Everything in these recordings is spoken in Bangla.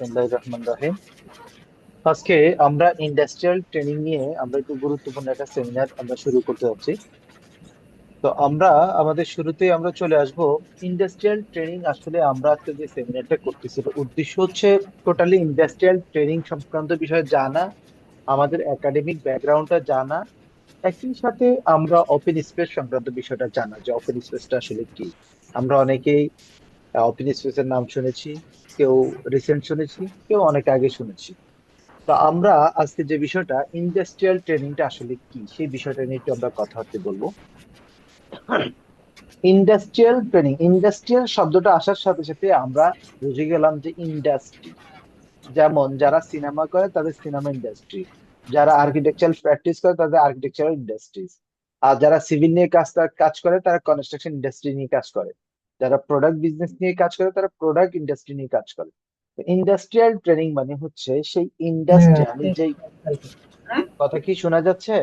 বিসমিল্লাহির রহমানির রহিম। আজকে আমরা ইন্ডাস্ট্রিয়াল ট্রেনিং নিয়ে আমরা একটু গুরুত্বপূর্ণ একটা সেমিনার আমরা শুরু করতে যাচ্ছি। তো আমরা আমাদের শুরুতেই আমরা চলে আসব ইন্ডাস্ট্রিয়াল ট্রেনিং। আসলে আমরা আজকে যে সেমিনারটা করতেছি এটার উদ্দেশ্য হচ্ছে টোটালি ইন্ডাস্ট্রিয়াল ট্রেনিং সংক্রান্ত বিষয়ে জানা, আমাদের একাডেমিক ব্যাকগ্রাউন্ডটা জানা, একই সাথে আমরা ওপেন স্পেস সংক্রান্ত বিষয়টা জানা যে ওপেন স্পেসটা আসলে কি। আমরা অনেকেই ওপেন স্পেসের নাম শুনেছি, কেউ রিসেন্ট শুনেছি, কেউ অনেক আগে শুনেছি। তো আমরা আজকে যে বিষয়টা ইন্ডাস্ট্রিয়াল ট্রেনিংটা আসলে কি সেই বিষয়টা নিয়ে একটু আমরা কথাবার্তা বলবো। ইন্ডাস্ট্রিয়াল ট্রেনিং, ইন্ডাস্ট্রিয়াল শব্দটা আসার সাথে সাথে আমরা বুঝে গেলাম যে ইন্ডাস্ট্রি, যেমন যারা সিনেমা করে তাদের সিনেমা ইন্ডাস্ট্রি, যারা আর্কিটেকচারাল প্র্যাকটিস করে তাদের আর্কিটেকচারাল ইন্ডাস্ট্রিজ, আর যারা সিভিল নিয়ে কাজ করে তারা কনস্ট্রাকশন ইন্ডাস্ট্রি নিয়ে কাজ করে, যারা প্রোডাক্ট বিজনেস নিয়ে কাজ করে তারা প্রোডাক্ট ইন্ডাস্ট্রি নিয়ে কাজ করে। ইন্ডাস্ট্রিয়াল ট্রেনিং মানে হচ্ছে সেই ইন্ডাস্ট্রি, আমি যেই কথা কি শোনা যাচ্ছে?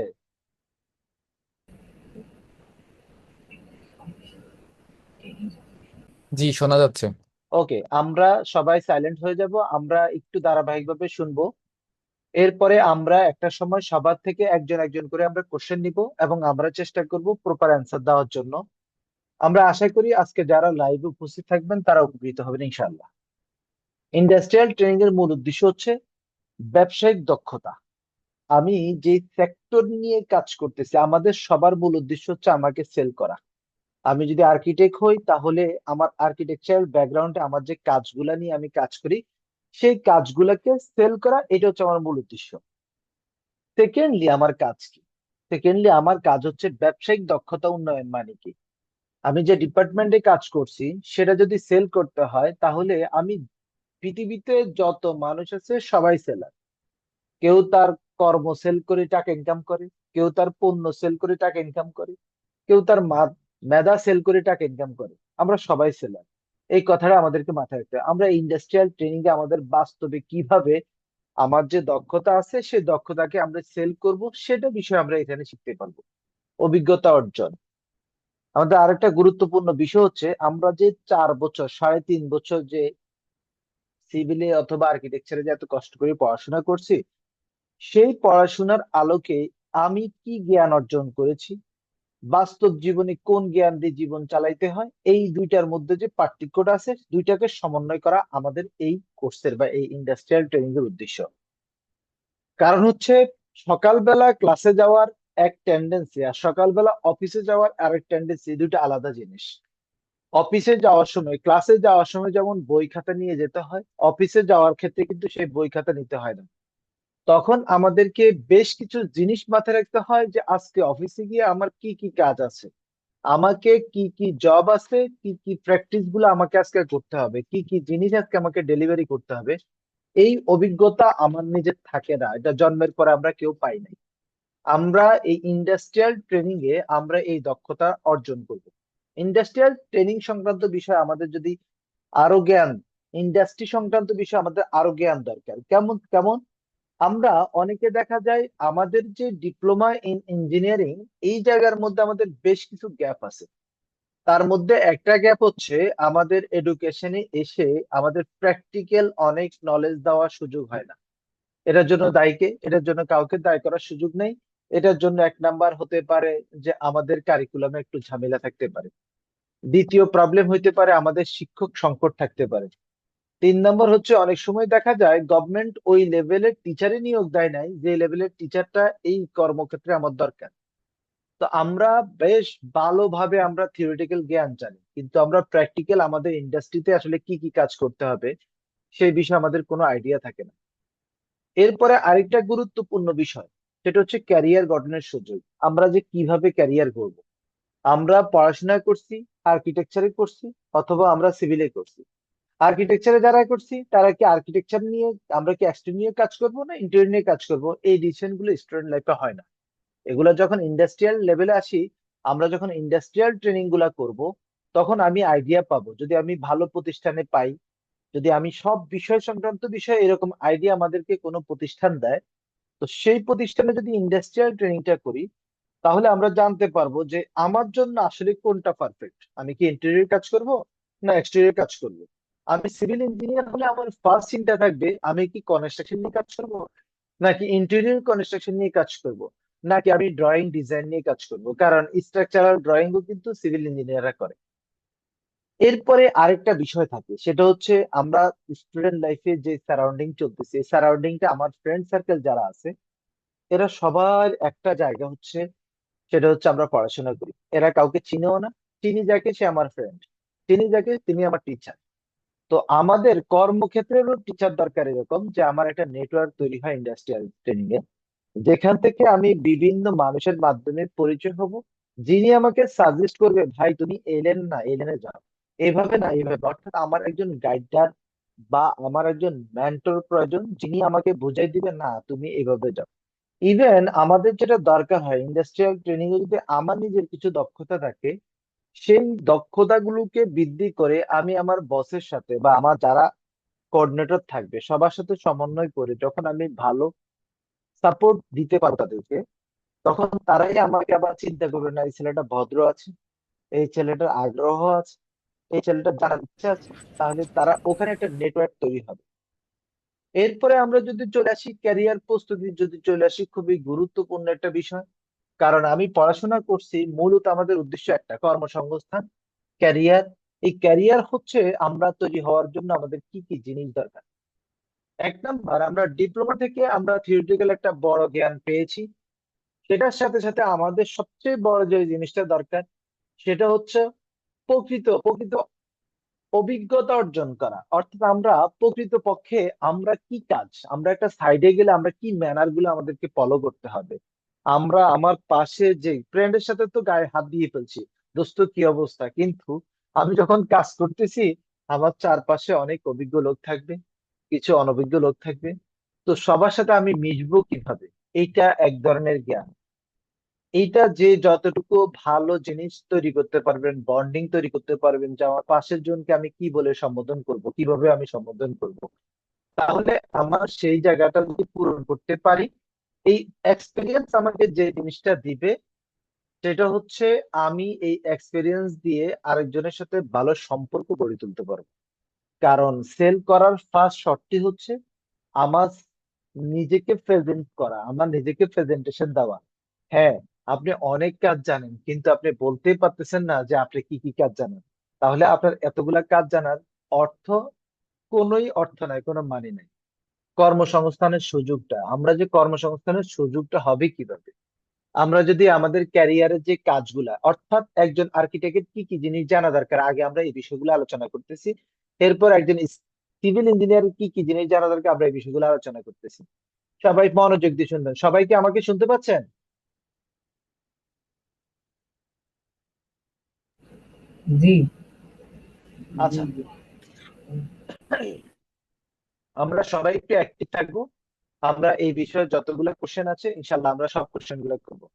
জি, শোনা যাচ্ছে। ওকে, আমরা সবাই সাইলেন্ট হয়ে যাব, আমরা একটু ধারাবাহিকভাবে শুনবো। এরপরে আমরা একটা সময় সবার থেকে একজন একজন করে আমরা কোশ্চেন নিব এবং আমরা চেষ্টা করব প্রপার অ্যান্সার দেওয়ার জন্য। আমরা আশা করি আজকে যারা লাইভে উপস্থিত থাকবেন তারা উপকৃত হবেন ইনশাআল্লাহ। ইন্ডাস্ট্রিয়াল ট্রেনিং এর মূল উদ্দেশ্য হচ্ছে ব্যবসায়িক দক্ষতা। আমি যে সেক্টর নিয়ে কাজ করতেছি আমাদের সবার মূল উদ্দেশ্য হচ্ছে আমাকে সেল করা। আমি যদি আর্কিটেক্ট হই তাহলে আমার আর্কিটেকচারাল ব্যাকগ্রাউন্ডে আমার যে কাজগুলা নিয়ে আমি কাজ করি সেই কাজগুলাকে সেল করা, এটা হচ্ছে আমার মূল উদ্দেশ্য। সেকেন্ডলি আমার কাজ কি? সেকেন্ডলি আমার কাজ হচ্ছে ব্যবসায়িক দক্ষতা উন্নয়ন। মানে কি? আমি যে ডিপার্টমেন্টে কাজ করছি সেটা যদি সেল করতে হয় তাহলে আমি, পৃথিবীতে যত মানুষ আছে সবাই সেলার। কেউ তার কর্ম সেল করে টাকা ইনকাম করে, কেউ তার পণ্য সেল করে টাকা ইনকাম করে, কেউ তার মেধা সেল করে টাকা ইনকাম করে। আমরা সবাই সেলার। এই কথাটা আমাদেরকে মাথায় রাখতে হবে। আমরা ইন্ডাস্ট্রিয়াল ট্রেনিং এ আমাদের বাস্তবে কিভাবে আমার যে দক্ষতা আছে সেই দক্ষতাকে আমরা সেল করব সেটা বিষয়ে আমরা এখানে শিখতে পারবো। অভিজ্ঞতা অর্জন, আমাদের আরেকটা গুরুত্বপূর্ণ বিষয় হচ্ছে আমরা যে 4 বছর 3.5 বছর যে সিভিলে অথবা আর্কিটেকচারে যে এত কষ্ট করে পড়াশোনা করছি সেই পড়াশোনার আলোকে আমি কি জ্ঞান অর্জন করেছি, বাস্তব জীবনে কোন জ্ঞান দিয়ে জীবন চালাইতে হয়, এই দুইটার মধ্যে যে পার্থক্যটা আছে দুইটাকে সমন্বয় করা আমাদের এই কোর্সের বা এই ইন্ডাস্ট্রিয়াল ট্রেনিং এর উদ্দেশ্য। কারণ হচ্ছে সকালবেলা ক্লাসে যাওয়ার এক টেন্ডেন্সি আর সকালবেলা অফিসে যাওয়ার আরেক টেন্ডেন্সি, দুটো আলাদা জিনিস। অফিসে যাওয়ার সময়, ক্লাসে যাওয়ার সময় যেমন বই খাতা নিয়ে যেতে হয়, অফিসে যাওয়ার ক্ষেত্রে কিন্তু সেই বই খাতা নিতে হয় না। তখন আমাদেরকে বেশ কিছু জিনিস মাথায় রাখতে হয় যে আজকে অফিসে গিয়ে আমার কি কি কাজ আছে, আমাকে কি কি জব আছে, কি কি প্র্যাকটিস গুলো আমাকে আজকে করতে হবে, কি কি জিনিস আজকে আমাকে ডেলিভারি করতে হবে। এই অভিজ্ঞতা আমার নিজের থাকে না, এটা জন্মের পরে আমরা কেউ পাই নাই। আমরা এই ইন্ডাস্ট্রিয়াল ট্রেনিং এ আমরা এই দক্ষতা অর্জন করব। ইন্ডাস্ট্রিয়াল ট্রেনিং সংক্রান্ত বিষয়ে আমাদের যদি আরো জ্ঞান, ইন্ডাস্ট্রি সংক্রান্ত বিষয়ে আমাদের আরো জ্ঞান দরকার। কেমন কেমন? আমরা অনেকে দেখা যায় আমাদের যে ডিপ্লোমা ইন ইঞ্জিনিয়ারিং, এই জায়গার মধ্যে আমাদের বেশ কিছু গ্যাপ আছে। তার মধ্যে একটা গ্যাপ হচ্ছে আমাদের এডুকেশনে এসে আমাদের প্র্যাকটিক্যাল অনেক নলেজ দেওয়ার সুযোগ হয় না। এটার জন্য দায়ী কে? এটার জন্য কাউকে দায়ী করার সুযোগ নেই। এটার জন্য এক নাম্বার হতে পারে যে আমাদের কারিকুলামে একটু ঝামেলা থাকতে পারে। দ্বিতীয় প্রবলেম হইতে পারে আমাদের শিক্ষক সংকট থাকতে পারে। 3 নম্বর হচ্ছে অনেক সময় দেখা যায় গভর্নমেন্ট ওই লেভেলের টিচারই নিয়োগ দেয় নাই যে লেভেলের টিচারটা এই কর্মক্ষেত্রে আমার দরকার। তো আমরা বেশ ভালোভাবে আমরা থিওরিটিক্যাল জ্ঞান জানি কিন্তু আমরা প্র্যাকটিক্যাল আমাদের ইন্ডাস্ট্রিতে আসলে কি কি কাজ করতে হবে সেই বিষয়ে আমাদের কোনো আইডিয়া থাকে না। এরপরে আরেকটা গুরুত্বপূর্ণ বিষয়, সেটা হচ্ছে ক্যারিয়ার গঠনের সুযোগ। আমরা যে কিভাবে ক্যারিয়ার করব। আমরা পড়াশোনা করছি, আর্কিটেকচারে করছি অথবা আমরা সিভিলে করছি। আর্কিটেকচারে যারা করছি তারা কি আর্কিটেকচার নিয়ে, আমরা কি এক্সটেরিয়র নিয়ে কাজ করব না ইন্টেরিয়র নিয়ে কাজ করব, এই ডিসিশন গুলো স্টুডেন্ট লাইফে হয় না। এগুলা যখন ইন্ডাস্ট্রিয়াল লেভেলে আসি, আমরা যখন ইন্ডাস্ট্রিয়াল ট্রেনিং গুলা করব তখন আমি আইডিয়া পাবো। যদি আমি ভালো প্রতিষ্ঠানে পাই, যদি আমি সব বিষয় সংক্রান্ত বিষয়ে এরকম আইডিয়া আমাদেরকে কোনো প্রতিষ্ঠান দেয়, তো সেই প্রতিষ্ঠানে যদি ইন্ডাস্ট্রিয়াল ট্রেনিংটা করি তাহলে আমরা জানতে পারবো যে আমার জন্য আসলে কোনটা পারফেক্ট। আমি কি ইন্টেরিয়র কাজ করব না এক্সটেরিয়র কাজ করব, আমি সিভিল ইঞ্জিনিয়ার হলে আমার ফার্স্ট চিন্তা থাকবে আমি কি কনস্ট্রাকশন নিয়ে কাজ করব, নাকি ইন্টেরিয়র কনস্ট্রাকশন নিয়ে কাজ করব, নাকি আমি ড্রয়িং ডিজাইন নিয়ে কাজ করব, কারণ স্ট্রাকচারাল ড্রয়িংও কিন্তু সিভিল ইঞ্জিনিয়াররা করে। এরপরে আরেকটা বিষয় থাকে, সেটা হচ্ছে আমরা স্টুডেন্ট লাইফে যে সারাউন্ডিং চলতেছে, এই সারাউন্ডিংটা আমার ফ্রেন্ড সার্কেল যারা আছে এরা সবার একটা জায়গা হচ্ছে, সেটা হচ্ছে আমরা পড়াশোনা করি। এরা কাউকে চিনেও না, চিনি যাকে সে আমার ফ্রেন্ড, চিনি যাকে তিনি আমার টিচার। তো আমাদের কর্মক্ষেত্রেরও টিচার দরকার, এরকম যে আমার একটা নেটওয়ার্ক তৈরি হয় ইন্ডাস্ট্রিয়াল ট্রেনিং এ, যেখান থেকে আমি বিভিন্ন মানুষের মাধ্যমে পরিচয় হব, যিনি আমাকে সাজেস্ট করবে ভাই তুমি এই লেন না এই লেনে যাও, এইভাবে না এইভাবে। অর্থাৎ আমার একজন গাইডার বা আমার একজন মেন্টর প্রয়োজন, যিনি আমাকে বুঝাই দিবে না তুমি এইভাবে যাও। ইভেন আমাদের যেটা দরকার হয় ইন্ডাস্ট্রিয়াল ট্রেনিং এ, যদি আমার নিজের কিছু দক্ষতা থাকে, সেই দক্ষতাগুলোকে বৃদ্ধি করে আমি আমার বসের সাথে বা আমার যারা কোঅর্ডিনেটর থাকবে সবার সাথে সমন্বয় করে যখন আমি ভালো সাপোর্ট দিতে পারবো তাদেরকে, তখন তারাই আমাকে আবার চিন্তা করবে না এই ছেলেটা ভদ্র আছে, এই ছেলেটার আগ্রহ আছে, এই ছেলেটার জানার ইচ্ছা আছে, তাহলে তারা ওখানে একটা নেটওয়ার্ক তৈরি হবে। এরপরে আমরা যদি চলে আসি ক্যারিয়ার প্রস্তুতি, যদি চলে আসি খুবই গুরুত্বপূর্ণ একটা বিষয়, কারণ আমি পড়াশোনা করছি মূলত আমাদের উদ্দেশ্য একটা কর্মসংস্থান, ক্যারিয়ার। এই ক্যারিয়ার হচ্ছে আমরা তৈরি হওয়ার জন্য আমাদের কি কি জিনিস দরকার। এক নাম্বার, আমরা ডিপ্লোমা থেকে আমরা থিওরিটিক্যাল একটা বড় জ্ঞান পেয়েছি, সেটার সাথে সাথে আমাদের সবচেয়ে বড় যে জিনিসটা দরকার সেটা হচ্ছে প্রকৃত প্রকৃত অভিজ্ঞতা অর্জন করা। অর্থাৎ আমরা প্রকৃত পক্ষে আমরা কি কাজ, আমরা একটা সাইডে গেলে আমরা কি ম্যানার গুলো আমাদেরকে ফলো করতে হবে। আমরা আমার পাশে যে ফ্রেন্ডের সাথে তো গায়ে হাত দিয়ে ফেলছি, দোস্ত কি অবস্থা, কিন্তু আমি যখন কাজ করতেছি আমার চারপাশে অনেক অভিজ্ঞ লোক থাকবে, কিছু অনভিজ্ঞ লোক থাকবে। তো সবার সাথে আমি মিশবো কিভাবে, এইটা এক ধরনের জ্ঞান। এইটা যে যতটুকু ভালো জিনিস তৈরি করতে পারবেন, বন্ডিং তৈরি করতে পারবেন, যে আমার পাশের জনকে আমি কি বলে সম্বোধন করব, কিভাবে আমি সম্বোধন করব, তাহলে আমার সেই জায়গাটা যদি পূরণ করতে পারি, এই এক্সপিরিয়েন্স আমাকে যে জিনিসটা দিবে সেটা হচ্ছে আমি এই এক্সপিরিয়েন্স দিয়ে আরেকজনের সাথে ভালো সম্পর্ক গড়ে তুলতে পারবো। কারণ সেল করার ফার্স্ট শর্তই হচ্ছে আমার নিজেকে প্রেজেন্ট করা, আমার নিজেকে প্রেজেন্টেশন দেওয়া। হ্যাঁ, আপনি অনেক কাজ জানেন কিন্তু আপনি বলতেই পারতেছেন না যে আপনি কি কি কাজ জানেন, তাহলে আপনার এতগুলা কাজ জানার অর্থ, কোনোই অর্থ নাই, কোনো মানে নাই। কর্মসংস্থানের সুযোগটা, আমরা যে কর্মসংস্থানের সুযোগটা হবে কিভাবে, আমরা যদি আমাদের ক্যারিয়ারের যে কাজগুলা, অর্থাৎ একজন আর্কিটেক্টের কি কি জিনিস জানা দরকার, আগে আমরা এই বিষয়গুলো আলোচনা করতেছি। এরপর একজন সিভিল ইঞ্জিনিয়ার কি কি জিনিস জানা দরকার, আমরা এই বিষয়গুলো আলোচনা করতেছি। সবাই মনোযোগ দিয়ে শুনবেন, সবাই কি আমাকে শুনতে পাচ্ছেন? জি। আচ্ছা, আমরা সবাই একটু অ্যাক্টিভ থাকবো। আমরা এই বিষয়ে যতগুলো কোশ্চেন আছে ইনশাল্লাহ আমরা সব কোশ্চেন গুলো করবো।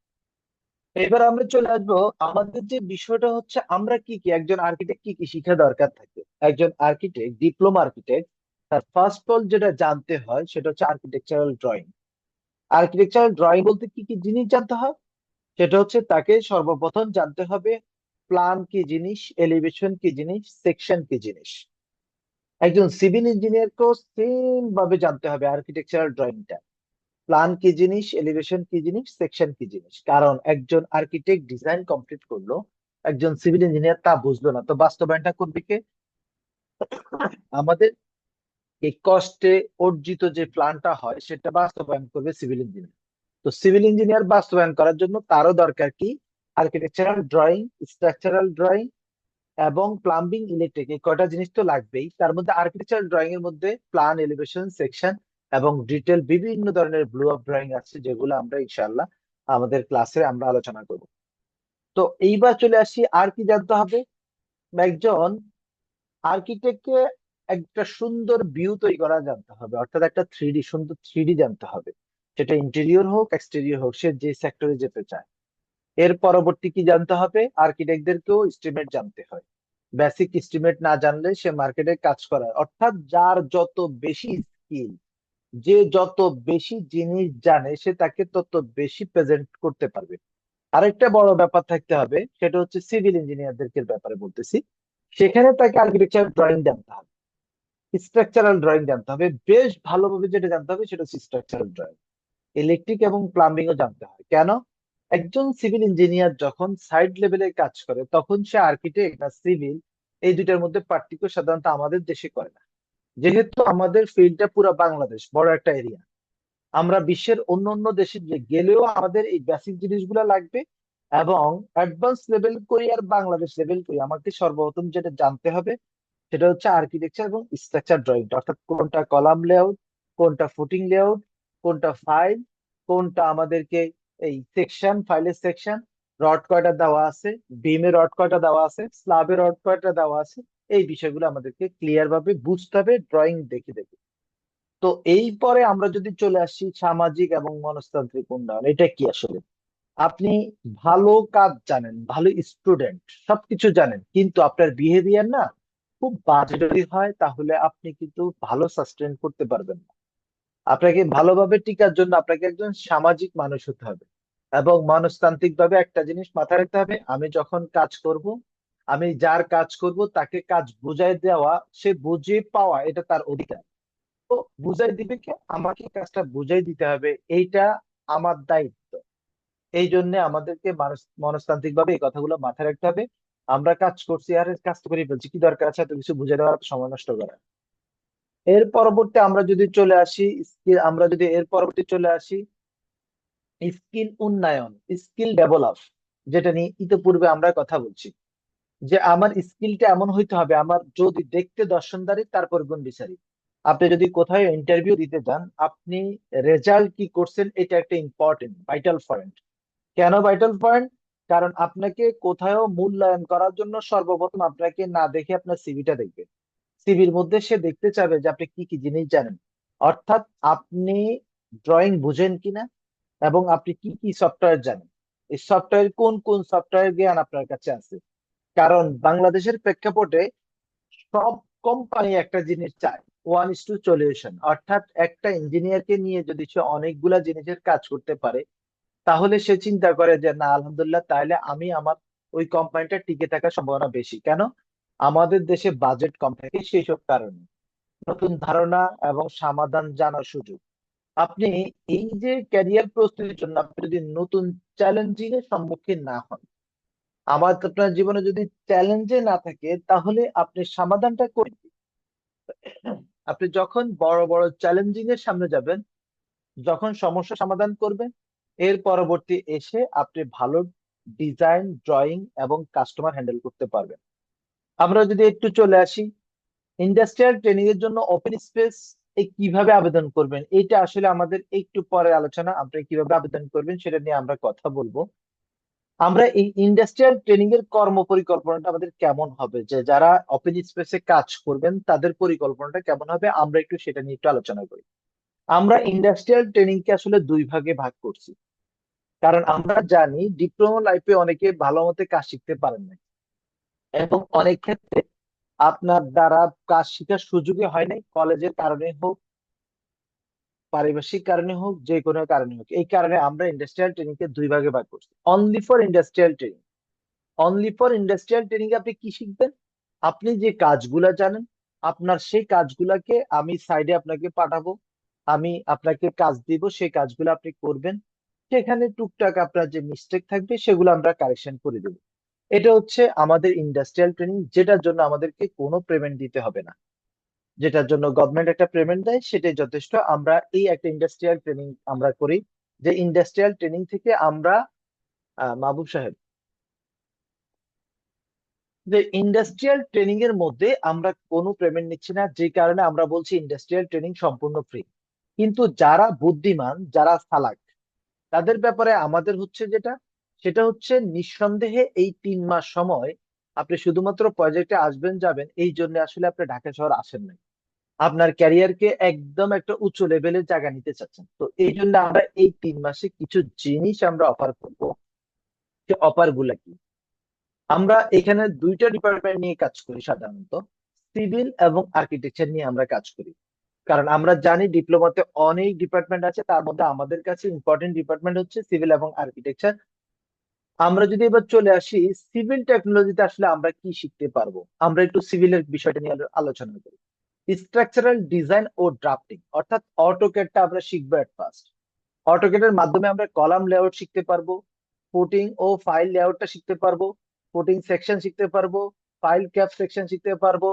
এবার আমরা চলে আসবো, আমাদের যে বিষয়টা হচ্ছে আমরা কি কি, একজন আর্কিটেক্ট কি কি শিখা দরকার থাকে। একজন আর্কিটেক্ট, ডিপ্লোমা আর্কিটেক্ট, তার ফার্স্ট অল যেটা জানতে হয় সেটা হচ্ছে আর্কিটেকচারাল ড্রয়িং। আর্কিটেকচারাল ড্রয়িং বলতে কি কি জিনিস জানতে হয়, সেটা হচ্ছে তাকে সর্বপ্রথম জানতে হবে প্ল্যান কি জিনিস, এলিভেশন কি জিনিস, সেকশন কি জিনিস। একজন সিভিল ইঞ্জিনিয়ারকেও সেম ভাবে জানতে হবে আর্কিটেকচারাল ড্রয়িংটা, প্ল্যান কি জিনিস, এলিভেশন কি জিনিস, সেকশন কি জিনিস। কারণ একজন আর্কিটেক্ট ডিজাইন কমপ্লিট করলো, একজন সিভিল ইঞ্জিনিয়ার তা বুঝলো না, তো বাস্তবায়নটা করবে কে? আমাদের এই কষ্টে অর্জিত যে প্ল্যানটা হয় সেটা বাস্তবায়ন করবে সিভিল ইঞ্জিনিয়ার। তো সিভিল ইঞ্জিনিয়ার বাস্তবায়ন করার জন্য তারও দরকার কি, আর্কিটেকচারাল ড্রয়িং, স্ট্রাকচারাল ড্রয়িং এবং প্লাম্বিং, ইলেকট্রিক, এই কয়টা জিনিস তো লাগবেই। তার মধ্যে আর্কিটেকচারাল ড্রয়িং এর মধ্যে প্ল্যান, এলিভেশন, সেকশন এবং ডিটেল বিভিন্ন ধরনের ব্লু অফ ড্রয়িং আছে, যেগুলো আমরা ইনশাল্লাহ আমাদের ক্লাসে আমরা আলোচনা করব। তো এইবার চলে আসি আর কি জানতে হবে। একজন আর্কিটেক্টকে একটা সুন্দর ভিউ তৈরি করা জানতে হবে, অর্থাৎ একটা সুন্দর থ্রিডি জানতে হবে, সেটা ইন্টেরিয়র হোক এক্সটেরিয়র হোক, সে যে সেক্টরে যেতে চায়। এর পরবর্তী কি জানতে হবে, আর্কিটেক্টদেরকেও এস্টিমেট জানতে হয়। বেসিক এস্টিমেট না জানলে সে মার্কেটে কাজ করার, অর্থাৎ যার যত বেশি স্কিল, যে যত বেশি জিনিস জানে সে তাকে তত বেশি প্রেজেন্ট করতে পারবে। আরেকটা বড় ব্যাপার থাকতে হবে, সেটা হচ্ছে সিভিল ইঞ্জিনিয়ারদেরকে ব্যাপারে বলতেছি, সেখানে তাকে আর্কিটেকচার ড্রয়িং জানতে হবে। স্ট্রাকচারাল ড্রয়িং জানতে হবে বেশ ভালোভাবে। যেটা জানতে হবে সেটা হচ্ছে স্ট্রাকচারাল ড্রয়িং। ইলেকট্রিক এবং প্লাম্বিং ও জানতে হয়। কেন? একজন সিভিল ইঞ্জিনিয়ার যখন সাইড লেভেলে কাজ করে তখন সে আর্কিটেক্ট আর সিভিল এই দুইটার মধ্যে পার্থক্য সাধারণত আমাদের দেশে করে না। যেহেতু আমাদের ফিল্ডটা পুরো বাংলাদেশ বড় একটা এরিয়া, আমরা বিশ্বের অন্য অন্য দেশে গেলেও আমাদের এই বেসিক জিনিসগুলো লাগবে। এবং অ্যাডভান্স লেভেল করি আর বাংলাদেশ লেভেল করি, আমাকে সর্বপ্রথম যেটা জানতে হবে সেটা হচ্ছে আর্কিটেকচার এবং স্ট্রাকচার ড্রয়িং, অর্থাৎ কোনটা কলাম লেআউট, কোনটা ফুটিং লেআউট, কোনটা ফাইল, কোনটা আমাদেরকে এই সেকশন, ফাইলের সেকশন, রড কয়টা দেওয়া আছে, বিমে রড কয়টা দেওয়া আছে, স্ল্যাবে রড কয়টা দেওয়া আছে, এই বিষয়গুলো আমাদেরকে ক্লিয়ার ভাবে বুঝতে হবে ড্রয়িং দেখে দেখে। তো এই পরে আমরা যদি চলে আসি সামাজিক এবং মনস্তান্ত্রিক উন্নয়ন, এটা কি আসলে? আপনি ভালো কাজ জানেন, ভালো স্টুডেন্ট, সবকিছু জানেন, কিন্তু আপনার বিহেভিয়ার না খুব বাজে যদি হয়, তাহলে আপনি কিন্তু ভালো সাস্টেন করতে পারবেন না। আপনাকে ভালোভাবে টিকার জন্য আপনাকে একজন সামাজিক মানুষ হতে হবে। এবং মনস্তান্ত্রিক ভাবে একটা জিনিস মাথায় রাখতে হবে, আমি যখন কাজ করব, আমি যার কাজ করব তাকে কাজ বুঝাই দেওয়া, সে বুঝিয়ে পাওয়া, এটা তার অধিকার। তো বুঝাই দিবে কে? আমাকে কাজটা বুঝাই দিতে হবে, এইটা আমার দায়িত্ব। এই জন্য আমাদেরকে মনস্তান্ত্রিক ভাবে এই কথাগুলো মাথায় রাখতে হবে। আমরা কাজ করছি আর কাজ তো করেই ফেলছি, কি দরকার আছে এত কিছু বুঝে দেওয়ার, এত সময় নষ্ট করার? এর পরবর্তী আমরা যদি চলে আসি আমরা যদি এর পরবর্তী চলে আসি স্কিল উন্নয়ন, স্কিল ডেভেলপ, যেটা নিয়ে ইতিপূর্বে আমরা কথা বলছি, যে আমার স্কিলটা এমন হইতে হবে, আমার যদি দেখতে দর্শনদারি তারপর গুণ বিচারি। আপনি যদি কোথাও ইন্টারভিউ দিতে যান, আপনি রেজাল্ট কি করছেন এটা একটা ইম্পর্টেন্ট ভাইটাল পয়েন্ট। কেন ভাইটাল পয়েন্ট? কারণ আপনাকে কোথাও মূল্যায়ন করার জন্য সর্বপ্রথম আপনাকে না দেখে আপনার সিভিটা দেখবে। সিভির মধ্যে সে দেখতে চাবে যে আপনি কি কি জিনিস জানেন, অর্থাৎ আপনি ড্রয়িং বুঝেন কিনা, এবং আপনি কি কি সফটওয়্যার জানেন, এই সফটওয়্যার কোন কোন সফটওয়্যার জ্ঞান আপনার কাছে আছে। কারণ বাংলাদেশের প্রেক্ষাপটে সব কোম্পানি একটা জিনিস চায়, ওয়ান ইস টু সলিউশন, অর্থাৎ একটা ইঞ্জিনিয়ারকে নিয়ে যদি সে অনেকগুলা জিনিসের কাজ করতে পারে, তাহলে সে চিন্তা করে যে না আলহামদুলিল্লাহ, তাহলে আমি আমার ওই কোম্পানিটা টিকে থাকার সম্ভাবনা বেশি। কেন? আমাদের দেশে বাজেট কম থাকে সেই সব কারণে। নতুন ধারণা এবং সমাধান জানার সুযোগ। আপনি এই যে ক্যারিয়ার প্রস্তুতির জন্য আপনি যদি নতুন চ্যালেঞ্জিং এর সম্মুখীন না হন, আপনার জীবনে যদি চ্যালেঞ্জে না থাকে, তাহলে আপনি সমাধানটা করবেন। আপনি যখন বড় বড় চ্যালেঞ্জিং এর সামনে যাবেন, যখন সমস্যা সমাধান করবেন, এর পরবর্তী এসে আপনি ভালো ডিজাইন, ড্রয়িং এবং কাস্টমার হ্যান্ডেল করতে পারবেন। আমরা যদি একটু চলে আসি ইন্ডাস্ট্রিয়াল ট্রেনিং এর জন্য ওপেন স্পেস কিভাবে আবেদন করবেন, এটা আসলে আমাদের একটু পরে আলোচনা। আপনি কিভাবে আবেদন করবেন সেটা নিয়ে আমরা কথা বলবো। আমরা এই ইন্ডাস্ট্রিয়াল ট্রেনিং এর কর্ম পরিকল্পনাটা আমাদের কেমন হবে, যে যারা ওপেন স্পেসে কাজ করবেন তাদের পরিকল্পনাটা কেমন হবে, আমরা একটু সেটা নিয়ে একটু আলোচনা করি। আমরা ইন্ডাস্ট্রিয়াল ট্রেনিং কে আসলে দুই ভাগে ভাগ করছি। কারণ আমরা জানি ডিপ্লোমা লাইফে অনেকে ভালো মতো কাজ শিখতে পারেন না, এবং অনেক ক্ষেত্রে আপনার দ্বারা কাজ শেখার সুযোগই হয় নাই, কলেজের কারণে হোক, পারিপার্শ্বিক কারণে হোক, যে কোনো কারণে হোক। এই কারণে আমরা ইন্ডাস্ট্রিয়াল ট্রেনিং কে দুই ভাগে ভাগ করছি। Only for industrial training. Only for industrial training এ আপনি কি শিখবেন? আপনি যে কাজগুলা জানেন, আপনার সেই কাজগুলাকে আমি সাইডে আপনাকে পাঠাবো, আমি আপনাকে কাজ দিব, সেই কাজগুলো আপনি করবেন। সেখানে টুকটাক আপনার যে মিস্টেক থাকবে সেগুলো আমরা কারেকশন করে দেবো। এটা হচ্ছে আমাদের ইন্ডাস্ট্রিয়াল ট্রেনিং, যেটার জন্য আমাদেরকে কোনো পেমেন্ট দিতে হবে না। যেটার জন্য গভর্নমেন্ট একটা পেমেন্ট দেয় সেটাই যথেষ্ট। আমরা এই একটা ইন্ডাস্ট্রিয়াল ট্রেনিং আমরা করি, যে ইন্ডাস্ট্রিয়াল ট্রেনিং থেকে আমরা মাহবুব সাহেব, যে ইন্ডাস্ট্রিয়াল ট্রেনিং এর মধ্যে আমরা কোনো পেমেন্ট নিচ্ছি না, যে কারণে আমরা বলছি ইন্ডাস্ট্রিয়াল ট্রেনিং সম্পূর্ণ ফ্রি। কিন্তু যারা বুদ্ধিমান, যারা চালাক, তাদের ব্যাপারে আমাদের হচ্ছে যেটা, সেটা হচ্ছে নিঃসন্দেহে এই 3 মাস সময় আপনি শুধুমাত্র প্রজেক্টে আসবেন যাবেন, এই জন্য আসলে আপনি ঢাকা শহর আসেন নাই। আপনার ক্যারিয়ারকে একদম একটা উঁচু লেভেলের জায়গা নিতে চাচ্ছেন, তো এই জন্য আমরা এই 3 মাসে কিছু জিনিস আমরা অফার করবো। সে অফার গুলা কি? আমরা এখানে দুইটা ডিপার্টমেন্ট নিয়ে কাজ করি সাধারণত, সিভিল এবং আর্কিটেকচার নিয়ে আমরা কাজ করি। কারণ আমরা জানি ডিপ্লোমাতে অনেক ডিপার্টমেন্ট আছে, তার মধ্যে আমাদের কাছে ইম্পর্টেন্ট ডিপার্টমেন্ট হচ্ছে সিভিল এবং আর্কিটেকচার। আমরা যদি এবার চলে আসি সিভিল টেকনোলজিতে, আসলে আমরা কি শিখতে পারবো, আমরা একটু সিভিলের বিষয়টা নিয়ে আলোচনা করি। স্ট্রাকচারাল ডিজাইন ও ড্রাফটিং, অর্থাৎ অটোক্যাডটা আমরা শিখবো এট ফার্স্ট। অটোক্যাডের মাধ্যমে আমরা কলাম লেআউট শিখতে পারবো, ফুটিং ও ফাইল লেআউটটা শিখতে পারবো, ফুটিং সেকশন শিখতে পারবো, ফাইল ক্যাপ সেকশন শিখতে পারবো,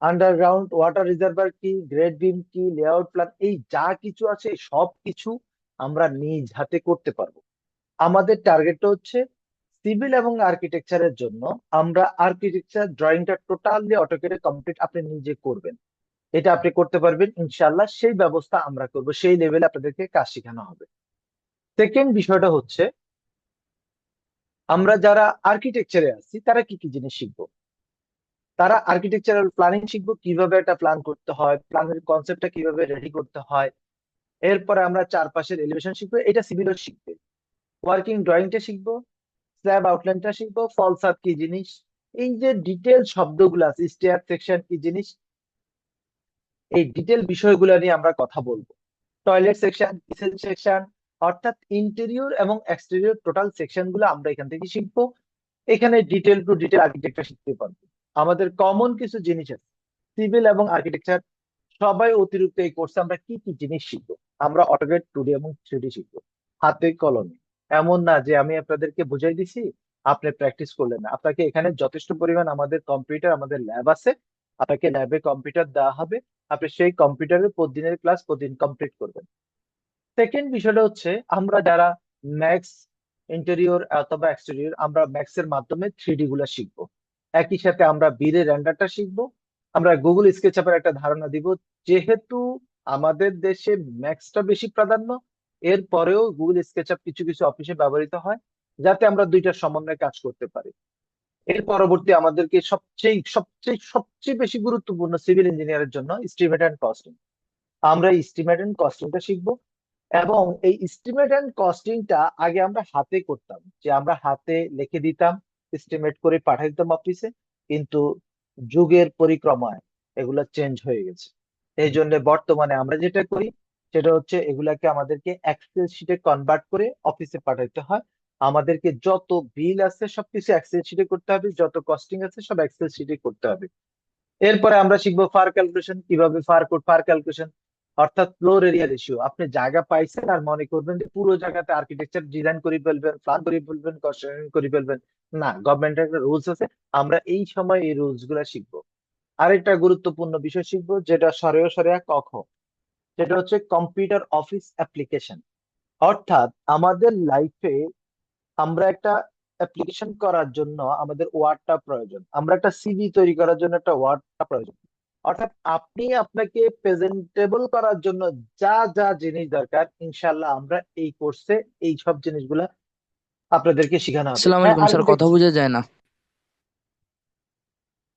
আন্ডারগ্রাউন্ড ওয়াটার রিজার্ভার কি, গ্রেড বিম কি, লেআউট প্ল্যান, এই যা কিছু আছে সব কিছু আমরা নিজ হাতে করতে পারবো। আমাদের টার্গেটটা হচ্ছে সিভিল এবং আর্কিটেকচারের জন্য আমরা আর্কিটেকচার ড্রয়িংটা টোটালি অটোক্যাডে কমপ্লিট আপনি নিজে করবেন। এটা আপনি করতে পারবেন ইনশাল্লাহ, সেই ব্যবস্থা আমরা করব, সেই লেভেলে আপনাদেরকে কাজ শেখানো হবে। সেকেন্ড বিষয়টা হচ্ছে আমরা যারা আর্কিটেকচারে আছি তারা কি কি জিনিস শিখবো। তারা আর্কিটেকচারাল প্ল্যানিং শিখবো, কিভাবে একটা প্ল্যান করতে হয়, প্ল্যানের কনসেপ্টটা কিভাবে রেডি করতে হয়। এরপরে আমরা চারপাশের এলিভেশন শিখবো, এটা সিভিলও শিখবে। ওয়ার্কিং ড্রয়িংটা শিখবো, স্ল্যাব আউটলাইনটা শিখবো, ফলসাদ কি জিনিস, এই যে ডিটেল শব্দগুলো আছে, স্টেয়ার সেকশন কি জিনিস, এই ডিটেল বিষয়গুলো নিয়ে আমরা কথা বলবো। টয়লেট সেকশন, কিচেন সেকশন, অর্থাৎ ইন্টেরিয়র এবং এক্সটেরিয়র টোটাল সেকশন গুলো আমরা এখান থেকে শিখবো। এখানে ডিটেল টু ডিটেল আর্কিটেকচার শিখতে পারবো। আমাদের কমন কিছু জিনিস আছে, সিভিল এবং আর্কিটেকচার সবাই অতিরিক্ত এই কোর্সে আমরা কি কি জিনিস শিখবো। আমরা অটোক্যাড 2D এবং 3D শিখবো, হাতে কলমে। এমন না যে আমি আপনাদেরকে বুঝাই দিছি আপনি প্র্যাকটিস করলেন না, আপনাকে এখানে যথেষ্ট পরিমাণ আমাদের কম্পিউটার, আমাদের ল্যাব আছে, আপনাকে ল্যাবে কম্পিউটার দেওয়া হবে, আপনি সেই কম্পিউটারে প্রতিদিনের ক্লাস প্রতিদিন কমপ্লিট করবেন। সেকেন্ড বিষয়টা হচ্ছে আমরা যারা ম্যাক্স ইন্টেরিয়র অথবা এক্সটেরিয়র, আমরা ম্যাক্স এর মাধ্যমে 3D গুলা শিখবো। একই সাথে আমরা বিরে রেন্ডারটা শিখবো। আমরা গুগল স্কেচআপের একটা ধারণা দিব, যেহেতু আমাদের দেশে ম্যাক্সটা বেশি প্রাধান্য, এরপরেও গুগল স্কেচআপ কিছু কিছু অফিসে ব্যবহৃত হয়, যাতে আমরা দুইটার সমন্বয়ে কাজ করতে পারি। এর পরবর্তী আমাদেরকে সবচেয়ে সবচেয়ে সবচেয়ে বেশি গুরুত্বপূর্ণ সিভিল ইঞ্জিনিয়ারের জন্য এস্টিমেট এন্ড কস্টিং। আমরা এস্টিমেট এন্ড কস্টিংটা শিখবো। এবং এই এস্টিমেট এন্ড কস্টিংটা আগে আমরা হাতে করতাম, যে আমরা হাতে লিখে দিতাম, এস্টিমেট করে পাঠিয়ে দিতাম অফিসে। কিন্তু যুগের পরিক্রমায় এগুলা চেঞ্জ হয়ে গেছে। এই জন্য বর্তমানে আমরা যেটা করি সেটা হচ্ছে এগুলাকে আমাদেরকে এক্সেল শিটে কনভার্ট করে অফিসে পাঠাইতে হয়। আমাদেরকে যত বিল আছে সবকিছু এক্সেল শিটে করতে হবে, যত কস্টিং আছে সব এক্সেল শিটে করতে হবে। এরপরে আমরা শিখবো ফার ক্যালকুলেশন, কিভাবে ফার ক্যালকুলেশন, অর্থাৎ ফ্লোর এরিয়া রেশিও। আপনি জায়গা পাইছেন আর মনে করবেন যে পুরো জায়গাতে আর্কিটেকচার ডিজাইন করে ফেলবেন, প্ল্যান করে ফেলবেন, কনস্ট্রাকশন করে ফেলবেন, না, গভর্নমেন্টের একটা রুলস আছে, আমরা এই সময় এই রুলস গুলা শিখবো। আরেকটা গুরুত্বপূর্ণ বিষয় শিখবো যেটা সরেও সরে ক খ, সেটা হচ্ছে কম্পিউটার অফিস অ্যাপ্লিকেশন। অর্থাৎ আমাদের লাইফে আমরা একটা অ্যাপ্লিকেশন করার জন্য আমাদের ওয়ার্ডটা প্রয়োজন, আমরা একটা সিভি তৈরি করার জন্য একটা ওয়ার্ডটা প্রয়োজন। অর্থাৎ আপনি আপনাকে প্রেজেন্টেবল করার জন্য যা যা জিনিস দরকার ইনশাল্লাহ আমরা এই কোর্সে এই সব জিনিসগুলা আপনাদেরকে শেখানো হবে। আসসালামু হ্যাঁ, আলাইকুম স্যার, কথা আর্কিটেক্ট, বোঝা যায় না।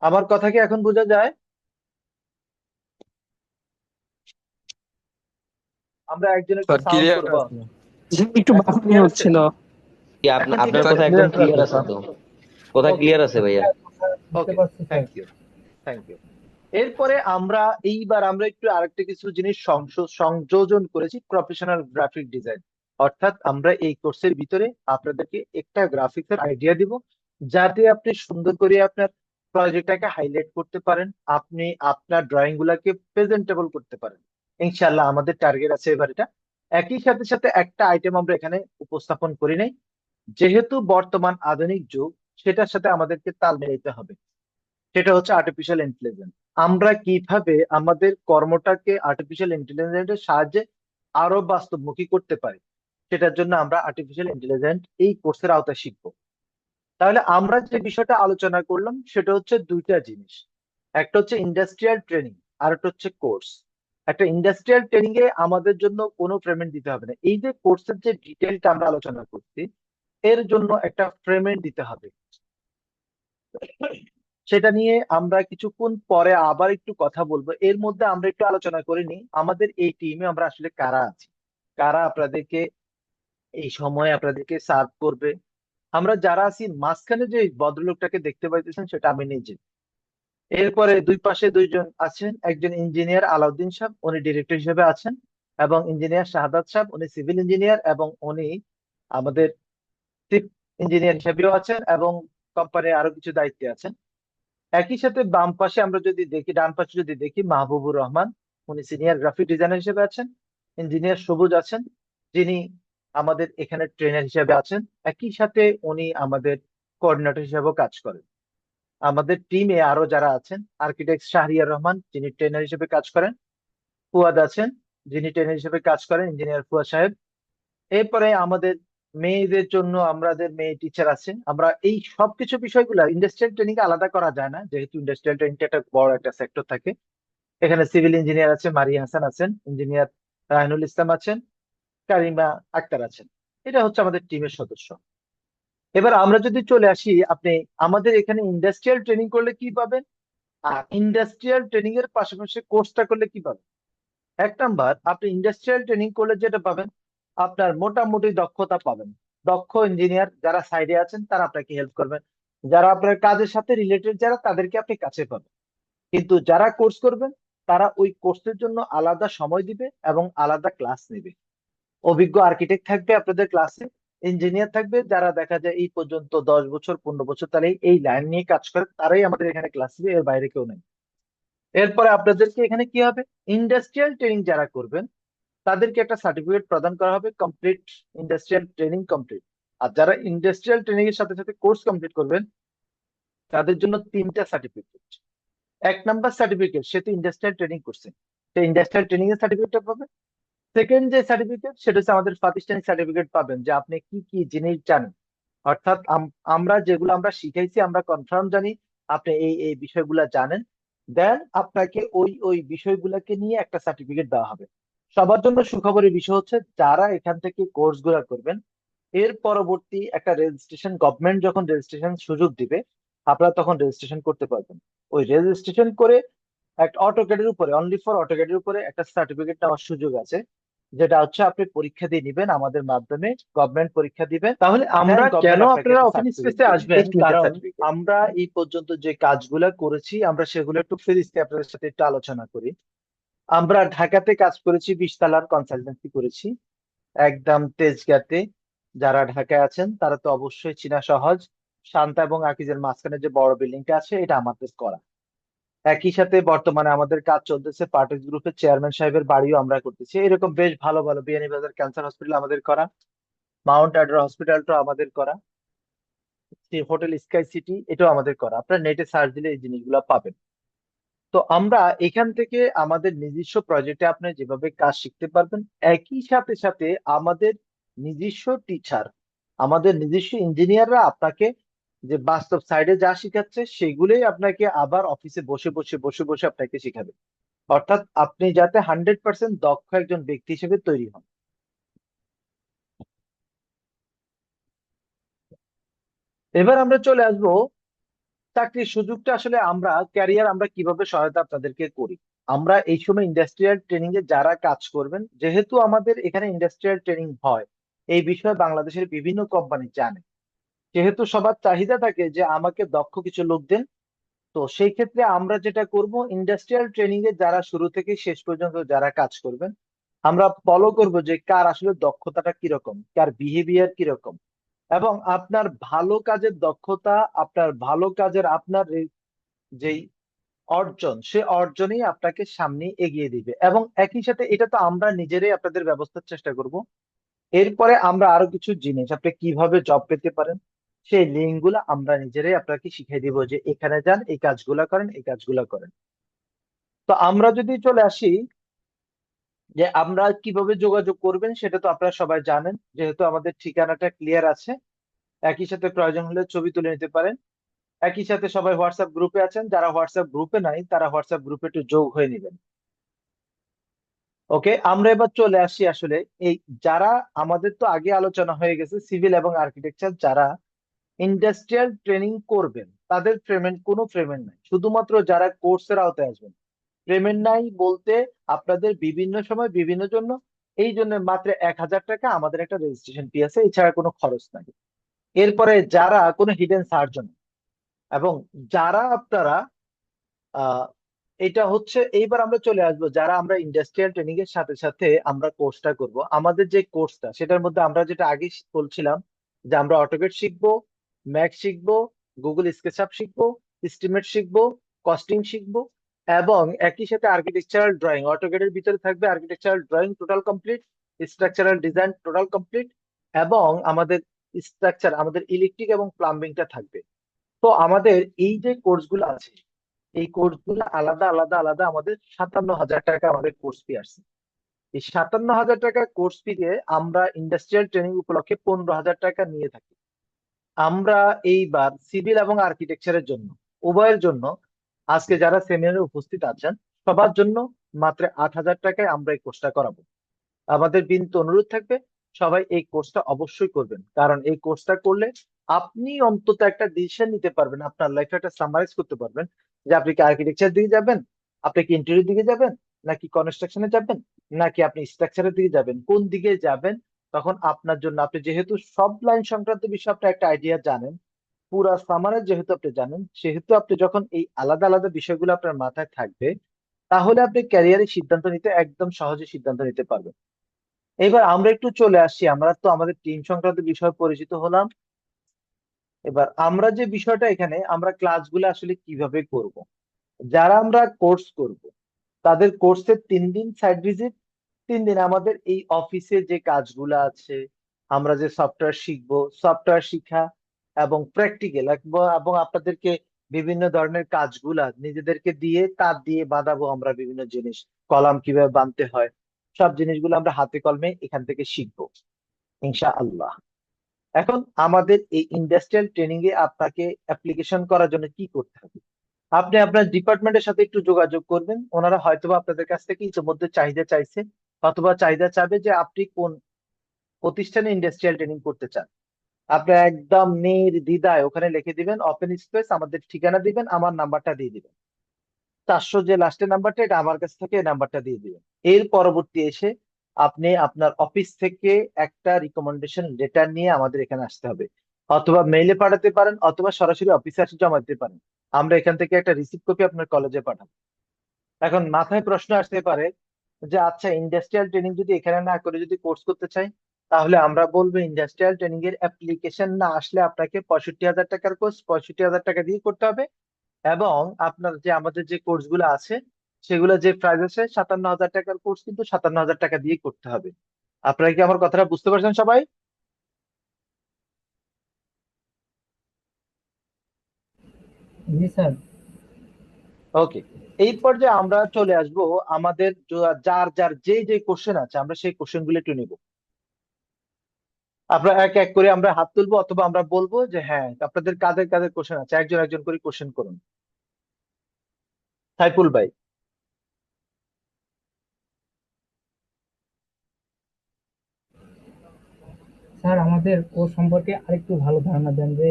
আমার কথা কি এখন বোঝা যায়? আমরা একজন একটু স্যার সাউন্ড ক্লিয়ার করবো। আছে। একটু এখন বাফারিং ক্লিয়ার আছে? হচ্ছিল। এখন ঠিক আপনার আছে, কথা একদম ক্লিয়ার ক্লিয়ার আছে আছে স্যার। তো? কথা ওকে, ক্লিয়ার আছে ভাইয়া। বুঝতে ওকে, পারছি sir. Thank you, thank you. এরপরে আমরা এইবার আমরা একটু আরেকটা কিছু জিনিস সংযোজন করেছি, প্রফেশনাল গ্রাফিক ডিজাইন। অর্থাৎ আমরা এই কোর্সের ভিতরে আপনাদেরকে একটা গ্রাফিক্স এর আইডিয়া দিব, যাতে আপনি সুন্দর করে আপনার প্রজেক্টটাকে হাইলাইট করতে পারেন, আপনি আপনার ড্রয়িং গুলাকে প্রেজেন্টেবল করতে পারেন। ইনশাল্লাহ আমাদের টার্গেট আছে এবার এটা। একই সাথে সাথে একটা আইটেম আমরা এখানে উপস্থাপন করি নাই, যেহেতু বর্তমান আধুনিক যুগ, সেটার সাথে আমাদেরকে তাল মিলাইতে হবে। সেটা হচ্ছে আর্টিফিশিয়াল ইন্টেলিজেন্স। আমরা কিভাবে আমাদের কর্মটাকে আর্টিফিশিয়াল ইন্টেলিজেন্সের সাহায্যে আরো বাস্তবমুখী করতে পারি, সেটার জন্য আমরা আর্টিফিশিয়াল ইন্টেলিজেন্স এই কোর্সের আওতায় শিখবো। তাহলে আমরা যে বিষয়টা আলোচনা করলাম সেটা হচ্ছে দুইটা জিনিস, একটা হচ্ছে ইন্ডাস্ট্রিয়াল ট্রেনিং, আর একটা হচ্ছে কোর্স। একটা ইন্ডাস্ট্রিয়াল ট্রেনিং এ আমাদের জন্য কোনো পেমেন্ট দিতে হবে না, এই যে কোর্সের যে ডিটেলটা আমরা আলোচনা করছি এর জন্য একটা পেমেন্ট দিতে হবে। সেটা নিয়ে আমরা কিছুক্ষণ পরে আবার একটু কথা বলবো। এর মধ্যে আমরা একটু আলোচনা করে নিই আমাদের এই টিমে আমরা আসলে কারা আছি, কারা আপনাদেরকে এই সময় আপনাদেরকে সার্ভ করবে। আমরা যারা আছি মাঝখানে যে ভদ্রলোকটাকে দেখতে পাইতেছেন সেটা আমি নিজে। এরপরে দুই পাশে দুইজন আছেন, একজন ইঞ্জিনিয়ার আলাউদ্দিন সাহেব, উনি ডিরেক্টর হিসেবে আছেন, এবং ইঞ্জিনিয়ার শাহাদাত সাহেব, উনি সিভিল ইঞ্জিনিয়ার এবং উনি আমাদের চিফ ইঞ্জিনিয়ার হিসেবেও আছেন এবং কোম্পানির আরো কিছু দায়িত্বে আছেন। একই সাথে বাম পাশে আমরা যদি দেখি, ডান পাশে যদি দেখি, মাহবুবুর রহমান, উনি সিনিয়র গ্রাফিক ডিজাইনার হিসেবে আছেন। ইঞ্জিনিয়ার সবুজ আছেন, যিনি আমাদের এখানে ট্রেনার হিসেবে আছেন। একই সাথে উনি আমাদের কোঅর্ডিনেটর হিসেবেও কাজ করেন। আমাদের টিমে আরো যারা আছেন, আর্কিটেক্ট শাহরিয়ার রহমান, যিনি ট্রেনার হিসেবে কাজ করেন। ফুয়াদ আছেন, যিনি ট্রেনার হিসেবে কাজ করেন, ইঞ্জিনিয়ার ফুয়াদ সাহেব। এরপরে আমাদের মেয়েদের জন্য আমাদের মেয়ে টিচার আছে। আমরা এই সবকিছু বিষয়গুলো ইন্ডাস্ট্রিয়াল ট্রেনিং আলাদা করা যায় না, যেহেতু ইন্ডাস্ট্রিয়াল ট্রেনিং একটা বড় একটা সেক্টর থাকে। এখানে সিভিল ইঞ্জিনিয়ার আছে, মারিয়া হাসান আছেন, ইঞ্জিনিয়ার রায়নুল ইসলাম আছেন, কারিমা আক্তার আছেন। এটা হচ্ছে আমাদের টিমের সদস্য। এবার আমরা যদি চলে আসি, আপনি আমাদের এখানে ইন্ডাস্ট্রিয়াল ট্রেনিং করলে কি পাবেন, আর ইন্ডাস্ট্রিয়াল ট্রেনিং এর পাশাপাশি কোর্সটা করলে কি পাবেন। এক নাম্বার, আপনি ইন্ডাস্ট্রিয়াল ট্রেনিং করলে যেটা পাবেন, আপনার মোটামুটি দক্ষতা পাবেন। দক্ষ ইঞ্জিনিয়ার যারা সাইডে আছেন তারা আপনাকে হেল্প করবেন, যারা আপনার কাজের সাথে রিলেটেড যারা, তাদেরকে আপনি কাছে পাবেন। কিন্তু যারা কোর্স করবেন, তারা ওই কোর্সের জন্য আলাদা সময় দিবে এবং আলাদা ক্লাস নেবে। অভিজ্ঞ আর্কিটেক্ট থাকবে আপনাদের ক্লাসে, ইঞ্জিনিয়ার থাকবে যারা দেখা যায় এই পর্যন্ত 10 বছর 15 বছর তাহলে এই লাইন নিয়ে কাজ করে, তারাই আমাদের এখানে ক্লাস নেবে, এর বাইরে কেউ নেই। এরপরে আপনাদেরকে এখানে কি হবে, ইন্ডাস্ট্রিয়াল ট্রেনিং যারা করবেন তাদেরকে একটা সার্টিফিকেট প্রদান করা হবে, কমপ্লিট ইন্ডাস্ট্রিয়াল ট্রেনিং কমপ্লিট। আর যারা ইন্ডাস্ট্রিয়াল ট্রেনিং এর সাথে সাথে কোর্স কমপ্লিট করবেন, তাদের জন্য 3টা সার্টিফিকেট। এক নাম্বার সার্টিফিকেট, সে তো ইন্ডাস্ট্রিয়াল ট্রেনিং করছে, সে ইন্ডাস্ট্রিয়াল ট্রেনিং এর সার্টিফিকেটটা পাবে। সেকেন্ড যে সার্টিফিকেট, সেটা হচ্ছে আমাদের প্রাতিষ্ঠানিক সার্টিফিকেট পাবেন, যে আপনি কি কি জিনিস জানেন। অর্থাৎ আমরা যেগুলো আমরা শিখাইছি, আমরা কনফার্ম জানি আপনি এই এই বিষয়গুলো জানেন। দেন আপনাকে ওই ওই বিষয়গুলোকে নিয়ে একটা সার্টিফিকেট দেওয়া হবে। সবার জন্য সুখবরের বিষয় হচ্ছে, যারা এখান থেকে কোর্স গুলা করবেন, এর পরবর্তী একটা রেজিস্ট্রেশন, গভর্নমেন্ট যখন রেজিস্ট্রেশন সুযোগ দিবে, আপনারা তখন রেজিস্ট্রেশন করতে পারবেন। ওই রেজিস্ট্রেশন করে একটা অটোক্যাডের উপরে, অনলি ফর অটোক্যাডের উপরে একটা সার্টিফিকেট নেওয়ার সুযোগ আছে, যেটা হচ্ছে আপনি পরীক্ষা দিয়ে নিবেন আমাদের মাধ্যমে, গভর্নমেন্ট পরীক্ষা দিবেন। তাহলে আমরা দেন কেন গভর্নমেন্ট আপনাকে আপনারা একটা ওপেন সার্টিফিকেট স্পেসে দিবে, আসবেন, এই 3টা কারণ সার্টিফিকেট। আমরা এই পর্যন্ত যে কাজগুলা করেছি, আমরা সেগুলো একটু ফিরিস্তে আপনাদের সাথে একটু আলোচনা করি। আমরা ঢাকাতে কাজ করেছি, 20 তলার কনসালটেন্সি করেছি, একদম তেজগাঁতে। যারা ঢাকায় আছেন তারা তো অবশ্যই চিনা সহজ, শান্তা এবং আকিজের মাঝখানে যে বড় বিল্ডিংটা আছে, এটা আমাদের করা। একই সাথে বর্তমানে আমাদের কাজ চলতেছে পার্টিস গ্রুপের চেয়ারম্যান সাহেবের বাড়িও আমরা করতেছি। এরকম বেশ ভালো ভালো, বিয়ানীবাজার ক্যান্সার হসপিটাল আমাদের করা, মাউন্ট আড্রা হসপিটালটাও আমাদের করা, হোটেল স্কাই সিটি এটাও আমাদের করা। আপনার নেটে সার্চ দিলে এই জিনিসগুলো পাবেন। তো আমরা এখান থেকে আমাদের নিজস্ব প্রজেক্টে আপনি যেভাবে কাজ শিখতে পারবেন, একই সাথে সাথে আমাদের নিজস্ব টিচার, আমাদের নিজস্ব ইঞ্জিনিয়াররা আপনাকে যে বাস্তব সাইডে যা শিখাচ্ছে, সেগুলোই আপনাকে আবার অফিসে বসে বসে বসে বসে আপনাকে শিখাবে। অর্থাৎ আপনি যাতে 100% দক্ষ একজন ব্যক্তি হিসেবে তৈরি হন। এবার আমরা চলে আসবো চাকরির সুযোগটা, আসলে আমরা ক্যারিয়ার আমরা কিভাবে সহায়তা আপনাদেরকে করি। আমরা এই সময় ইন্ডাস্ট্রিয়াল ট্রেনিং এ যারা কাজ করবেন, যেহেতু আমাদের এখানে ইন্ডাস্ট্রিয়াল ট্রেনিং হয়, এই বিষয়ে বাংলাদেশের বিভিন্ন কোম্পানি জানে। যেহেতু সবার চাহিদা থাকে যে আমাকে দক্ষ কিছু লোক দেন, তো সেই ক্ষেত্রে আমরা যেটা করব, ইন্ডাস্ট্রিয়াল ট্রেনিং এ যারা শুরু থেকে শেষ পর্যন্ত যারা কাজ করবেন, আমরা ফলো করব যে কার আসলে দক্ষতাটা কিরকম, কার বিহেভিয়ার কিরকম। এবং আপনার ভালো কাজের দক্ষতা, আপনার ভালো কাজের আপনার যেই অর্জন, সে অর্জনই আপনাকে সামনে এগিয়ে দিবে। এবং একই সাথে এটা তো আমরা নিজেরাই আপনাদের ব্যবস্থার চেষ্টা করব। এরপরে আমরা আরো কিছু জিনিস, আপনি কিভাবে জব পেতে পারেন, সেই লিঙ্ক গুলা আমরা নিজেরাই আপনাকে শিখিয়ে দিব, যে এখানে যান, এই কাজগুলা করেন, এই কাজগুলা করেন। তো আমরা যদি চলে আসি যে আমরা কিভাবে যোগাযোগ করবেন, সেটা তো আপনারা সবাই জানেন, যেহেতু আমাদের ঠিকানাটা ক্লিয়ার আছে। একই সাথে প্রয়োজন হলে ছবি তুলে নিতে পারেন। একই সাথে সবাই হোয়াটসঅ্যাপ গ্রুপে আছেন, যারা হোয়াটসঅ্যাপ গ্রুপে নাই তারা হোয়াটসঅ্যাপ গ্রুপে একটু যোগ হয়ে নেবেন। ওকে, আমরা এবার চলে আসি আসলে এই, যারা আমাদের তো আগে আলোচনা হয়ে গেছে, সিভিল এবং আর্কিটেকচার যারা ইন্ডাস্ট্রিয়াল ট্রেনিং করবেন, তাদের পেমেন্ট, কোনো পেমেন্ট নাই, শুধুমাত্র যারা কোর্সের আওতায় আসবেন। পেমেন্ট নাই বলতে, আপনাদের বিভিন্ন সময় বিভিন্ন জন্য, এই জন্য মাত্র 1,000 টাকা আমাদের একটা রেজিস্ট্রেশন ফি আছে, এছাড়া কোনো খরচ নাই। এরপরে যারা কোনো হিডেন সার্জন, এবং যারা আপনারা আহ এটা হচ্ছে, এইবার আমরা চলে আসবো যারা আমরা ইন্ডাস্ট্রিয়াল ট্রেনিং এর সাথে সাথে আমরা কোর্সটা করব। আমাদের যে কোর্সটা, সেটার মধ্যে আমরা যেটা আগে বলছিলাম, যে আমরা অটোকেড শিখবো, ম্যাক শিখবো, গুগল স্কেচআপ শিখবো, এস্টিমেট শিখবো, কস্টিং শিখবো, এবং একই সাথে আর্কিটেকচারাল ড্রয়িং, অটোক্যাডের ভিতরে থাকবে architectural drawing total complete, structural design total complete, এবং আমাদের স্ট্রাকচার, আমাদের ইলেকট্রিক এবং প্লাম্বিংটা থাকবে। তো আমাদের এই যে কোর্সগুলো আছে, এই কোর্সগুলো আলাদা আলাদা আলাদা আমাদের 57,000 টাকা আমাদের কোর্স ফি আসছে। এই 57,000 টাকা কোর্স ফি দিয়ে আমরা ইন্ডাস্ট্রিয়াল ট্রেনিং উপলক্ষে 15,000 টাকা নিয়ে থাকি। আমরা এইবার সিভিল এবং আর্কিটেকচারের জন্য, উভয়ের জন্য, আজকে যারা সেমিনারে উপস্থিত আছেন সবার জন্য মাত্র 8,000 টাকায় আমরা এই কোর্সটা করাবো। আমাদের বিনীত অনুরোধ থাকবে, সবাই এই কোর্সটা অবশ্যই করবেন, কারণ এই কোর্সটা করলে আপনি অন্তত একটা ডিসিশন নিতে পারবেন, আপনার লাইফে একটা সামারাইজ করতে পারবেন যে আপনি কি আর্কিটেকচার দিকে যাবেন, আপনি কি ইন্টেরিয়র দিকে যাবেন, নাকি কনস্ট্রাকশনে যাবেন, নাকি আপনি স্ট্রাকচারের দিকে যাবেন, কোন দিকে যাবেন। তখন আপনার জন্য, আপনি যেহেতু সব লাইন সংক্রান্ত বিষয়ে আপনি একটা আইডিয়া জানেন, পুরা সামারের যেহেতু আপনি জানেন, সেহেতু আপনি যখন এই আলাদা আলাদা বিষয়গুলো আপনার মাথায় থাকবে, তাহলে আপনি ক্যারিয়ারের সিদ্ধান্ত নিতে একদম সহজে সিদ্ধান্ত নিতে পারবেন। এবার আমরা একটু চলে আসছি, আমরা তো আমাদের টিম সংক্রান্ত বিষয় পরিচিত হলাম। এবার আমরা যে বিষয়টা এখানে, আমরা ক্লাসগুলো আসলে কিভাবে করব। যারা আমরা কোর্স করব, তাদের কোর্সের 3 দিন সাইট ভিজিট, 3 দিন আমাদের এই অফিসে যে কাজগুলো আছে, আমরা যে সফটওয়্যার শিখবো, সফটওয়্যার শিখা এবং প্র্যাকটিক্যাল, এবং আপনাদেরকে বিভিন্ন ধরনের কাজগুলা নিজেদেরকে দিয়ে তার দিয়ে বাঁধাবো আমরা বিভিন্ন জিনিস, কলাম কিভাবে বাঁধতে হয়, সব জিনিসগুলো আমরা হাতে কলমে এখান থেকে শিখবো ইনশাআল্লাহ। এখন আমাদের এই ইন্ডাস্ট্রিয়াল ট্রেনিং এ আপনাকে অ্যাপ্লিকেশন করার জন্য কি করতে হবে, আপনি আপনার ডিপার্টমেন্টের সাথে একটু যোগাযোগ করবেন, ওনারা হয়তোবা আপনাদের কাছ থেকে ইতিমধ্যে চাহিদা চাইছে, অথবা চাহিদা চাবে যে আপনি কোন প্রতিষ্ঠানে ইন্ডাস্ট্রিয়াল ট্রেনিং করতে চান। আপনি একদম নির্দ্বিধায় ওখানে লিখে দিবেন ওপেন স্পেস, আমাদের ঠিকানা দিবেন, আমার নাম্বারটা দিয়ে দিবেন, 400 যে লাস্টের নাম্বারটা, এটা আমার কাছ থেকে এই নাম্বারটা দিয়ে দিবেন। এর পরবর্তী এসে আপনি আপনার অফিস থেকে একটা রিকমেন্ডেশন লেটার নিয়ে আমাদের এখানে আসতে হবে, অথবা মেইলে পাঠাতে পারেন, অথবা সরাসরি অফিসে এসে জমা দিতে পারেন। আমরা এখান থেকে একটা রিসিপ্ট কপি আপনার কলেজে পাঠাবো। এখন মাথায় প্রশ্ন আসতে পারে যে আচ্ছা, ইন্ডাস্ট্রিয়াল ট্রেনিং যদি এখানে না করে যদি কোর্স করতে চাই, তাহলে আমরা বলবো ইন্ডাস্ট্রিয়াল ট্রেনিং এর অ্যাপ্লিকেশন না আসলে আপনাকে 65,000 টাকার কোর্স 65,000 টাকা দিয়ে করতে হবে, এবং আপনার যে আমাদের যে কোর্স গুলো আছে, সেগুলো যে প্রাইস আছে 57,000 টাকার কোর্স কিন্তু 57,000 টাকা দিয়ে করতে হবে। আপনারা কি আমার কথাটা বুঝতে পারছেন সবাই? জি স্যার। ওকে। এই পর্যায়ে আমরা চলে আসবো আমাদের যার যার যে যে কোশ্চেন আছে, আমরা সেই কোশ্চেন গুলো একটু নিব। আমরা এক এক করে আমরা হাত তুলবো, অথবা আমরা বলবো যে হ্যাঁ আপনাদের কাদের কাদের কোশ্চেন আছে, একজন একজন করে কোশ্চেন করুন। সাইফুল ভাই। স্যার, আমাদের কোর্স সম্পর্কে আরেকটু ভালো ধারণা দেন, যে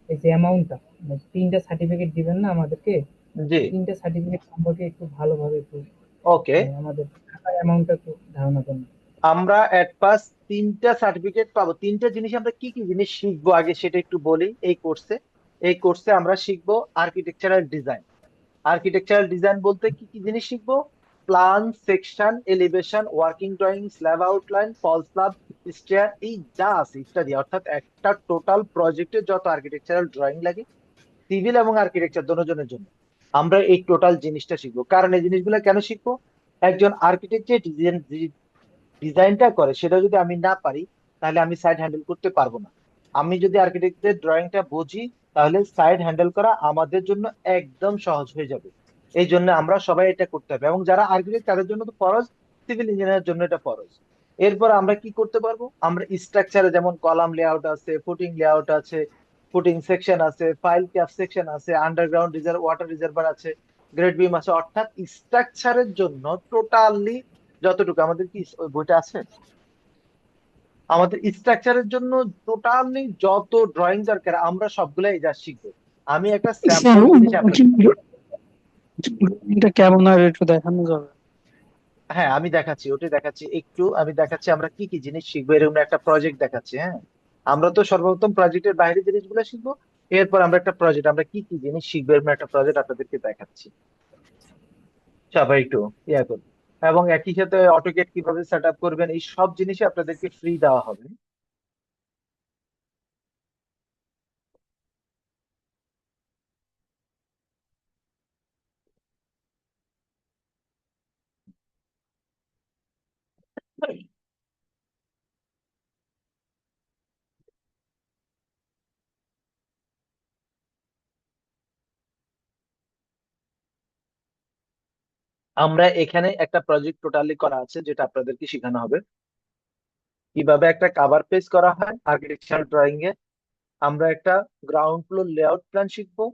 এই যে অ্যামাউন্টটা, মানে 3টা সার্টিফিকেট দিবেন না আমাদেরকে, জি। 3টা সার্টিফিকেট সম্পর্কে একটু ভালোভাবে একটু ওকে। মানে আমাদের টাকার অ্যামাউন্টটা একটু ধারণা দেন। আমরা এট পাস 3টা সার্টিফিকেট পাবো। 3টা জিনিস আমরা কি কি জিনিস শিখবো আগে সেটা একটু বলি। এই কোর্সে আমরা শিখবো আর্কিটেকচারাল ডিজাইন। আর্কিটেকচারাল ডিজাইন বলতে কি কি জিনিস শিখবো: plan, section, elevation, working drawing, slab outline, fall slab, stair, এই যা আছে ইত্যাদি, অর্থাৎ একটা টোটাল প্রজেক্টে যত আর্কিটেকচারাল ড্রয়িং লাগে সিভিল এবং আর্কিটেকচার দুজনের জন্য, আমরা এই টোটাল জিনিসটা শিখবো। কারণ এই জিনিসগুলো কেন শিখবো, একজন আর্কিটেক্ট যে ডিজাইনটা করে সেটা যদি আমি না পারি, তাহলে আমি সাইড হ্যান্ডেল করতে পারবো না। আমি যদি আর্কিটেক্টের ড্রয়িংটা বুঝি, তাহলে সাইড হ্যান্ডেল করা আমাদের জন্য একদম সহজ হয়ে যাবে। এই জন্য আমরা সবাই এটা করতে হবে, এবং যারা আর্কিটেক্ট তাদের জন্য তো ফরজ, সিভিল ইঞ্জিনিয়ারের জন্য এটা ফরজ। এরপর আমরা কি করতে পারবো, আমরা স্ট্রাকচারে যেমন কলাম লেআউট আছে, ফুটিং লেআউট আছে, ফুটিং সেকশন আছে, ফাইল ক্যাপ সেকশন আছে, আন্ডারগ্রাউন্ড রিজার্ভ ওয়াটার রিজার্ভার আছে, গ্রেড বিম আছে, অর্থাৎ স্ট্রাকচারের জন্য টোটালি যতটুকু আমাদের কি ওই বইটা আছে, আমাদের স্ট্রাকচারের জন্য টোটালি যত ড্রয়িং দরকার আমরা সবগুলাই যা শিখবো। আমি একটা স্যার স্যাম্পল জিনিস আপনাকে, বলছি এটা কেমন আর একটু দেখানো যাবে? হ্যাঁ আমি দেখাচ্ছি, ওটা দেখাচ্ছি, একটু আমি দেখাচ্ছি আমরা কি কি জিনিস শিখবো, এরকম একটা প্রজেক্ট দেখাচ্ছি। হ্যাঁ, আমরা তো সর্বপ্রথম প্রজেক্টের বাইরে জিনিসগুলো শিখবো, এরপর আমরা একটা প্রজেক্ট, আমরা কি কি জিনিস শিখবো এরকম একটা প্রজেক্ট আপনাদেরকে দেখাচ্ছি। সবাই একটু ইয়া করুন, এবং একই সাথে অটোকেট কিভাবে সেট আপ করবেন, এই সব জিনিসই আপনাদেরকে ফ্রি দেওয়া হবে। আমরা এখানে একটা প্রজেক্ট টোটালি করা আছে, যেটা আপনাদেরকে শেখানো হবে কিভাবে একটা কাভার পেজ করা হয় আর্কিটেকচারাল ড্রয়িং এ। আমরা একটা গ্রাউন্ড ফ্লোর লেআউট প্ল্যান শিখবো।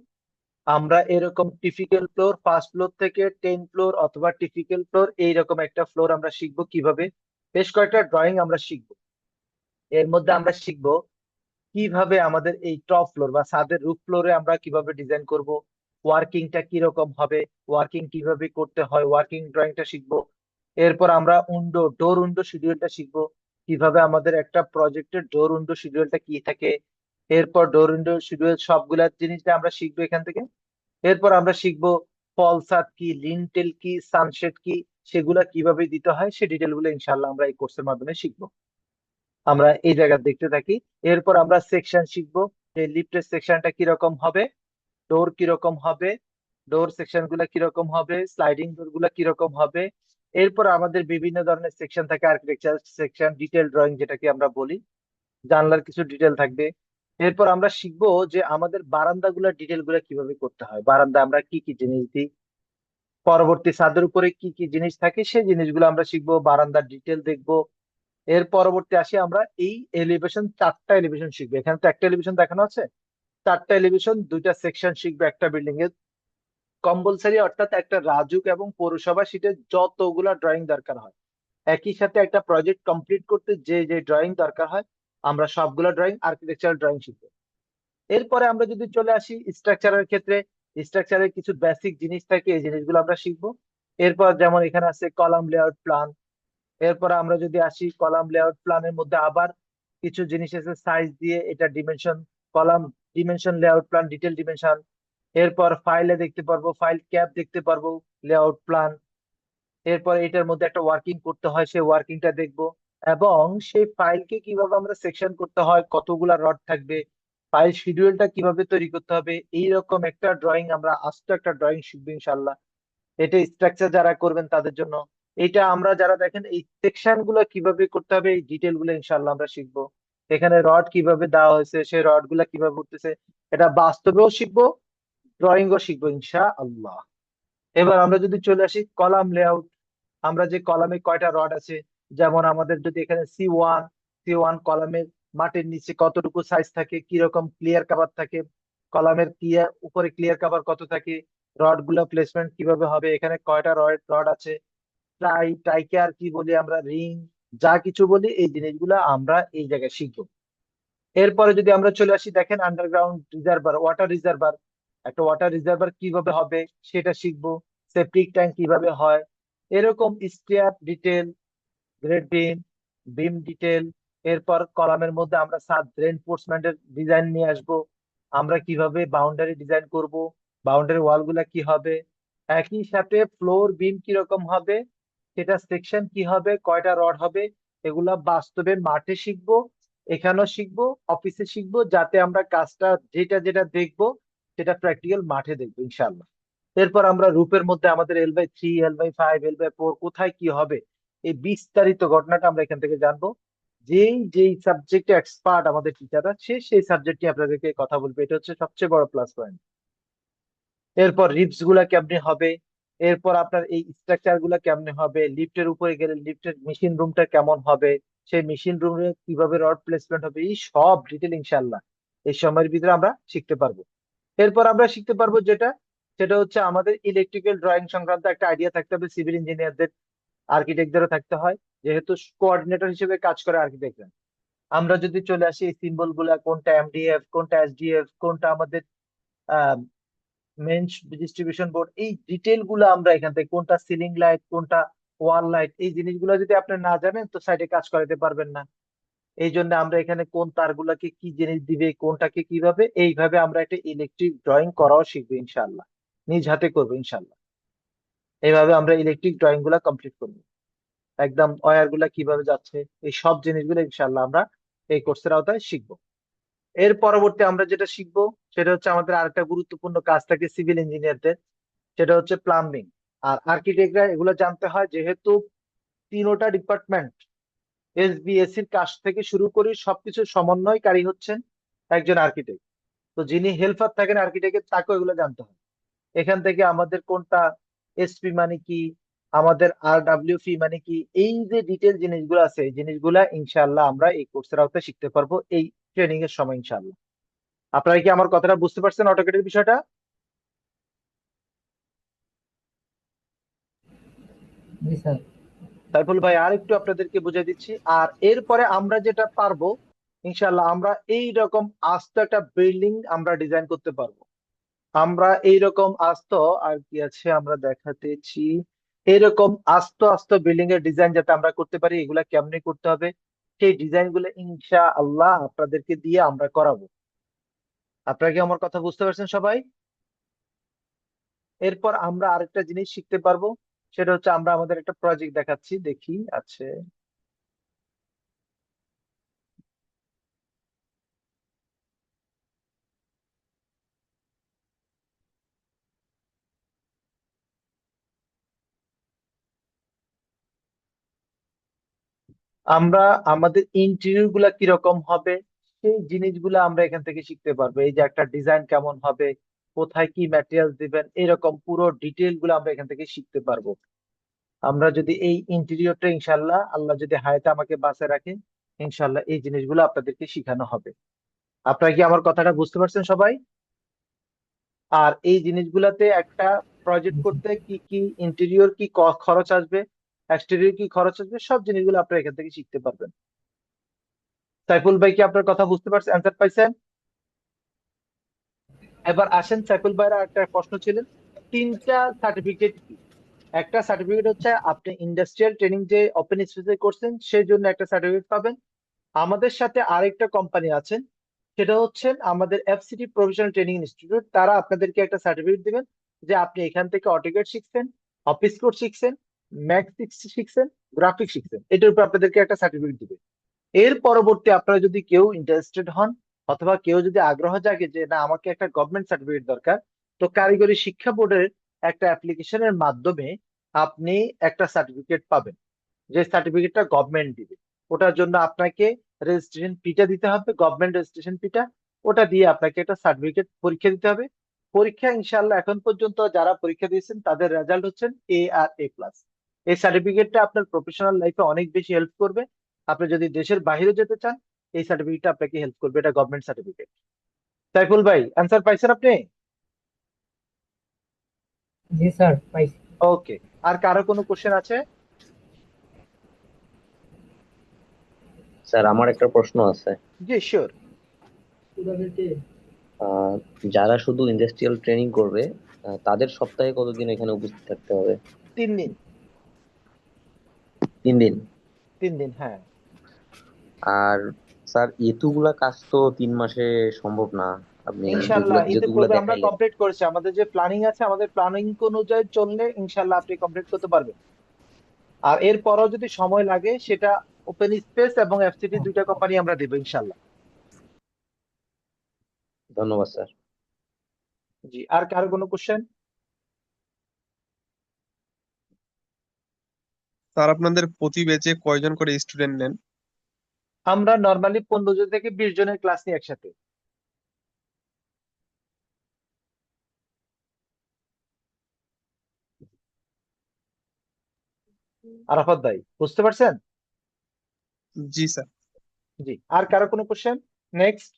আমরা এরকম টিপিক্যাল ফ্লোর, ফার্স্ট ফ্লোর থেকে 10 ফ্লোর অথবা টিপিক্যাল ফ্লোর, এইরকম একটা ফ্লোর আমরা শিখবো কিভাবে। বেশ কয়েকটা ড্রয়িং আমরা শিখবো। এর মধ্যে আমরা শিখবো কিভাবে আমাদের এই টপ ফ্লোর বা ছাদের রুফ ফ্লোরে আমরা কিভাবে ডিজাইন করব, ওয়ার্কিংটা কিরকম হবে, ওয়ার্কিং কিভাবে করতে হয়, ওয়ার্কিং ড্রয়িংটা শিখবো। এরপর আমরা ডোর উইন্ডো শিডিউলটা শিখবো, কিভাবে আমাদের একটা প্রজেক্টের ডোর উইন্ডো শিডিউলটা কি থাকে। এরপর ডোর উইন্ডো শিডিউল সবগুলা জিনিসটা আমরা শিখবো এখান থেকে। এরপর আমরা শিখবো ফলসাদ কি, লিন্টেল কি, সানশেড কি, সেগুলা কিভাবে দিতে হয়, সেই ডিটেল গুলো ইনশাল্লাহ আমরা এই কোর্সের মাধ্যমে শিখবো। আমরা এই জায়গা দেখতে থাকি। এরপর আমরা সেকশন শিখবো, যে লিফটের সেকশনটা কিরকম হবে, ডোর কিরকম হবে, ডোর সেকশন গুলা কিরকম হবে, স্লাইডিং ডোর গুলা কিরকম হবে। এরপর আমাদের বিভিন্ন ধরনের সেকশন থাকে, আর্কিটেকচার সেকশন, ডিটেল ড্রয়িং যেটাকে আমরা বলি, জানলার কিছু ডিটেল থাকবে। এরপর আমরা শিখবো যে আমাদের বারান্দা গুলা ডিটেল গুলা কিভাবে করতে হয়, বারান্দা আমরা কি কি জিনিস দিই, পরবর্তী ছাদের উপরে কি কি জিনিস থাকে সেই জিনিসগুলো আমরা শিখবো, বারান্দার ডিটেল দেখবো। এর পরবর্তী আসি আমরা এই এলিভেশন, 4টা এলিভেশন শিখবো। এখানে তো একটা এলিভেশন দেখানো আছে, 4টা এলিভেশন, 2টা সেকশন শিখবো একটা বিল্ডিং এর কম্পালসারি, অর্থাৎ একটা রাজুক এবং পৌরসভা শীটে যতগুলা ড্রয়িং দরকার হয়, একই সাথে একটা প্রজেক্ট কমপ্লিট করতে যে যে ড্রয়িং দরকার হয়, আমরা সবগুলা ড্রয়িং, আর্কিটেকচারাল ড্রয়িং শিখবো। এরপরে আমরা যদি চলে আসি স্ট্রাকচারের ক্ষেত্রে, স্ট্রাকচারের কিছু বেসিক জিনিস থাকে, এই জিনিসগুলো আমরা শিখবো। এরপর যেমন এখানে আছে কলাম লেআউট প্ল্যান। এরপর আমরা যদি আসি কলাম লেআউট প্ল্যানের মধ্যে আবার কিছু জিনিস আছে সাইজ দিয়ে, এটা dimension column, dimension layout plan, detail dimension. এরপর ফাইলে দেখতে পারবো, ফাইল ক্যাপ দেখতে পারবো, লেআউট প্ল্যান। এরপর এটার মধ্যে একটা ওয়ার্কিং করতে হয়, সেই ওয়ার্কিংটা দেখবো। এবং সেই ফাইলকে কিভাবে আমরা সেকশন করতে হয়, কতগুলা রড থাকবে, ফাইল শিডিউলটা কিভাবে তৈরি করতে হবে, এইরকম একটা ড্রয়িং আমরা, আস্ত একটা ড্রয়িং শিখবো ইনশাল্লাহ। এটা স্ট্রাকচার যারা করবেন তাদের জন্য। এটা আমরা যারা দেখেন এই সেকশন গুলো কিভাবে করতে হবে, এই ডিটেল গুলো ইনশাল্লাহ আমরা শিখবো। এখানে রড কিভাবে দেওয়া হয়েছে, সেই রড গুলা কিভাবে উঠতেছে, এটা বাস্তবেও শিখবো, ড্রয়িংও শিখবো ইনশাআল্লাহ। এবার আমরা যদি চলে আসি কলাম লেআউট, আমরা যে কলামে কয়টা রড আছে, যেমন আমাদের যদি এখানে সি ওয়ান কলামের মাটির নিচে কতটুকু সাইজ থাকে, কিরকম ক্লিয়ার কাভার থাকে, কলামের ক্লিয়ার উপরে ক্লিয়ার কাভার কত থাকে, রড গুলো প্লেসমেন্ট কিভাবে হবে, এখানে কয়টা রড রড আছে, টাইকে আর কি বলি আমরা, রিং, যা কিছু বলি, এই জিনিসগুলো আমরা এই জায়গায় শিখবো। এরপরে যদি আমরা চলে আসি, দেখেন আন্ডারগ্রাউন্ড রিজার্ভার, ওয়াটার রিজার্ভার, একটা ওয়াটার রিজার্ভার কিভাবে হবে সেটা শিখবো। সেপ্টিক ট্যাঙ্ক কিভাবে হয়, এরকম স্টেয়ার ডিটেল, গ্রেড বিম, বিম ডিটেল। এরপর কলামের মধ্যে আমরা সাত রেনফোর্সমেন্টের ডিজাইন নিয়ে আসবো, আমরা কিভাবে বাউন্ডারি ডিজাইন করব, বাউন্ডারি ওয়াল গুলা কি হবে, একই সাথে ফ্লোর বিম কিরকম হবে, সেটা সেকশন কি হবে, কয়টা রড হবে, এগুলা বাস্তবে মাঠে শিখবো, এখানেও শিখবো, অফিসে শিখবো, যাতে আমরা কাজটা যেটা যেটা দেখবো সেটা প্র্যাকটিক্যাল মাঠে দেখবো ইনশাল্লাহ। এরপর আমরা রূপের মধ্যে আমাদের L/3, L/5, L/4 কোথায় কি হবে, এই বিস্তারিত ঘটনাটা আমরা এখান থেকে জানবো। যেই যেই সাবজেক্টে এক্সপার্ট আমাদের টিচাররা, সে সেই সাবজেক্ট নিয়ে আপনাদেরকে কথা বলবে, এটা হচ্ছে সবচেয়ে বড় প্লাস পয়েন্ট। এরপর রিপস গুলা কেমনে হবে, এরপর আপনার এই স্ট্রাকচার গুলা কেমনে হবে, লিফটের উপরে গেলে লিফটের মেশিন রুমটা কেমন হবে, সেই মেশিন রুমে কিভাবে রড প্লেসমেন্ট হবে, এই সব ডিটেল ইনশাল্লাহ এই সময়ের ভিতরে আমরা শিখতে পারবো। এরপর আমরা শিখতে পারবো যেটা, সেটা হচ্ছে আমাদের ইলেকট্রিক্যাল ড্রয়িং সংক্রান্ত একটা আইডিয়া থাকতে হবে, সিভিল ইঞ্জিনিয়ারদের, আর্কিটেক্টদেরও থাকতে হয়, যেহেতু কোঅর্ডিনেটর হিসেবে কাজ করে আর্কিটেক্টরা। আমরা যদি চলে আসি এই সিম্বল গুলা, কোনটা এমডিএফ, কোনটা এসডিএফ, কোনটা আমাদের মেন ডিস্ট্রিবিউশন বোর্ড, এই ডিটেল গুলো আমরা এখান থেকে, কোনটা সিলিং লাইট, কোনটা ওয়াল লাইট, এই জিনিসগুলো যদি আপনি না জানেন তো সাইডে কাজ করাতে পারবেন না। এই জন্য আমরা এখানে কোন তারগুলাকে কি জিনিস দিবে, কোনটাকে কিভাবে, এইভাবে আমরা একটা ইলেকট্রিক ড্রয়িং করাও শিখবো ইনশাল্লাহ, নিজ হাতে করবো ইনশাল্লাহ। এইভাবে আমরা ইলেকট্রিক ড্রয়িং গুলা কমপ্লিট করবো, একদম ওয়্যার গুলা কিভাবে যাচ্ছে, এই সব জিনিসগুলো ইনশাল্লাহ আমরা এই কোর্সের আওতায় শিখবো। এর পরবর্তী আমরা যেটা শিখবো সেটা হচ্ছে আমাদের আরেকটা গুরুত্বপূর্ণ কাজ থাকে সিভিল ইঞ্জিনিয়ারদের, সেটা হচ্ছে প্লাম্বিং। আর আর্কিটেক্টরা এগুলো জানতে হয়, যেহেতু তিনোটা ডিপার্টমেন্ট এসবিএসির কাজ থেকে শুরু করে সবকিছু সমন্বয়কারী হচ্ছেন একজন আর্কিটেক্ট। তো যিনি হেল্পার থাকেন আর্কিটেক্টের, তাকেও এগুলো জানতে হবে। এখান থেকে আমাদের কোনটা এসপি মানে কি, আমাদের RWP মানে কি, এই যে ডিটেল জিনিসগুলো আছে, এই জিনিসগুলা ইনশাআল্লাহ আমরা এই কোর্সের আওতায় শিখতে পারবো এই ট্রেনিং এর সময় ইনশাআল্লাহ। আপনারা কি আমার কথাটা বুঝতে পারছেন অটোকেটের বিষয়টা? জি স্যার। সাইফুল ভাই আর একটু আপনাদেরকে বুঝিয়ে দিচ্ছি। আর এরপরে আমরা যেটা পারবো ইনশাআল্লাহ, আমরা এই রকম আস্ত একটা বিল্ডিং আমরা ডিজাইন করতে পারবো। আমরা এইরকম আস্ত, আর কি আছে আমরা দেখাতেছি, এরকম আস্ত আস্ত বিল্ডিং এর ডিজাইন যাতে আমরা করতে পারি, এগুলা কেমনে করতে হবে সেই ডিজাইন গুলো ইনশাআল্লাহ আপনাদেরকে দিয়ে আমরা করাবো। আপনারা কি আমার কথা বুঝতে পারছেন সবাই? এরপর আমরা আরেকটা জিনিস শিখতে পারবো, সেটা হচ্ছে আমরা আমাদের একটা প্রজেক্ট দেখাচ্ছি, দেখি আছে। আমরা আমাদের ইন্টেরিয়র গুলা কিরকম হবে সেই জিনিসগুলো আমরা এখান থেকে শিখতে পারবো। এই যে একটা ডিজাইন কেমন হবে, কোথায় কি ম্যাটেরিয়াল দিবেন, এরকম পুরো ডিটেল গুলো আমরা এখান থেকে শিখতে পারবো। আমরা যদি এই ইন্টেরিয়রটা ইনশাল্লাহ আল্লাহ যদি হায়াতে আমাকে বাঁচায় রাখে, ইনশাল্লাহ এই জিনিসগুলো আপনাদেরকে শিখানো হবে। আপনারা কি আমার কথাটা বুঝতে পারছেন সবাই? আর এই জিনিসগুলাতে একটা প্রজেক্ট জি স্যার। করতে কি কি ইন্টেরিয়র কি খরচ আসবে, এক্সটেরিয়র কি খরচ আসবে, সব জিনিসগুলো আপনারা এখান থেকে শিখতে পারবেন। সাইফুল ভাই কি আপনার কথা বুঝতে পারছেন, অ্যান্সার পাইছেন? এবার আসেন, সাইফুল ভাইরা একটা প্রশ্ন ছিলেন, তিনটা সার্টিফিকেট কি? একটা সার্টিফিকেট হচ্ছে আপনি ইন্ডাস্ট্রিয়াল ট্রেনিং যে ওপেন স্পেসে করছেন সেই জন্য একটা সার্টিফিকেট পাবেন। আমাদের সাথে আরেকটা কোম্পানি আছেন, সেটা হচ্ছে আমাদের এফসিটি প্রফেশনাল ট্রেনিং ইনস্টিটিউট, তারা আপনাদেরকে একটা সার্টিফিকেট দিবেন যে আপনি এখান থেকে অটোক্যাড শিখছেন, অফিস কোড শিখছেন, ম্যাক্স শিখছেন, গ্রাফিক শিখছেন, এটার উপর আপনাদেরকে একটা সার্টিফিকেট দিবে। এর পরবর্তী আপনারা যদি কেউ ইন্টারেস্টেড হন অথবা কেউ যদি আগ্রহ জাগে যে না আমাকে একটা গভর্নমেন্ট সার্টিফিকেট দরকার, তো কারিগরি শিক্ষা বোর্ডের একটা অ্যাপ্লিকেশনের মাধ্যমে আপনি একটা সার্টিফিকেট পাবেন, যে সার্টিফিকেটটা গভর্নমেন্ট দিবে। ওটার জন্য আপনাকে রেজিস্ট্রেশন ফিটা দিতে হবে, গভর্নমেন্ট রেজিস্ট্রেশন ফিটা। ওটা দিয়ে আপনাকে একটা সার্টিফিকেট পরীক্ষা দিতে হবে। পরীক্ষা ইনশাল্লাহ এখন পর্যন্ত যারা পরীক্ষা দিয়েছেন তাদের রেজাল্ট হচ্ছেন A আর A+। এই সার্টিফিকেটটা আপনার প্রফেশনাল লাইফে অনেক বেশি হেল্প করবে। আপনি যদি দেশের বাইরে যেতে চান, এই সার্টিফিকেটটা আপনাকে হেল্প করবে, এটা গভর্নমেন্ট সার্টিফিকেট। সাইফুল ভাই অ্যান্সার পাইছেন আপনি? জি স্যার, পাইছি। ওকে। আর কারো কোনো কোশ্চেন আছে? স্যার আমার একটা প্রশ্ন আছে। জি শিওর। আহ, যারা শুধু ইন্ডাস্ট্রিয়াল ট্রেনিং করবে তাদের সপ্তাহে কতদিন এখানে উপস্থিত থাকতে হবে? 3 দিন। 3 দিন? 3 দিন, হ্যাঁ। আর স্যার এতগুলা কাজ তো 3 মাসে সম্ভব না। আপনি যেগুলা ইনশাল্লাহ যতগুলা ইতিপূর্বে আমরা দেখাইলেন। কমপ্লিট করেছি, আমাদের যে প্ল্যানিং আছে, আমাদের প্ল্যানিং অনুযায়ী চললে ইনশাল্লাহ আপনি কমপ্লিট করতে পারবেন। আর এরপরও যদি সময় লাগে, সেটা ওপেন স্পেস এবং এফসিটি দুইটা কোম্পানি আমরা দেবো ইনশাল্লাহ। ধন্যবাদ স্যার। জি, আর কারো কোনো কোশ্চেন? স্যার আপনাদের প্রতি ব্যাচে কয়জন করে স্টুডেন্ট নেন? আমরা নর্মালি 15 জন থেকে 20 জনের ক্লাস নিই একসাথে। আরাফাত ভাই বুঝতে পারছেন? জি স্যার। জি, আর কারো কোনো কোশ্চেন? নেক্সট।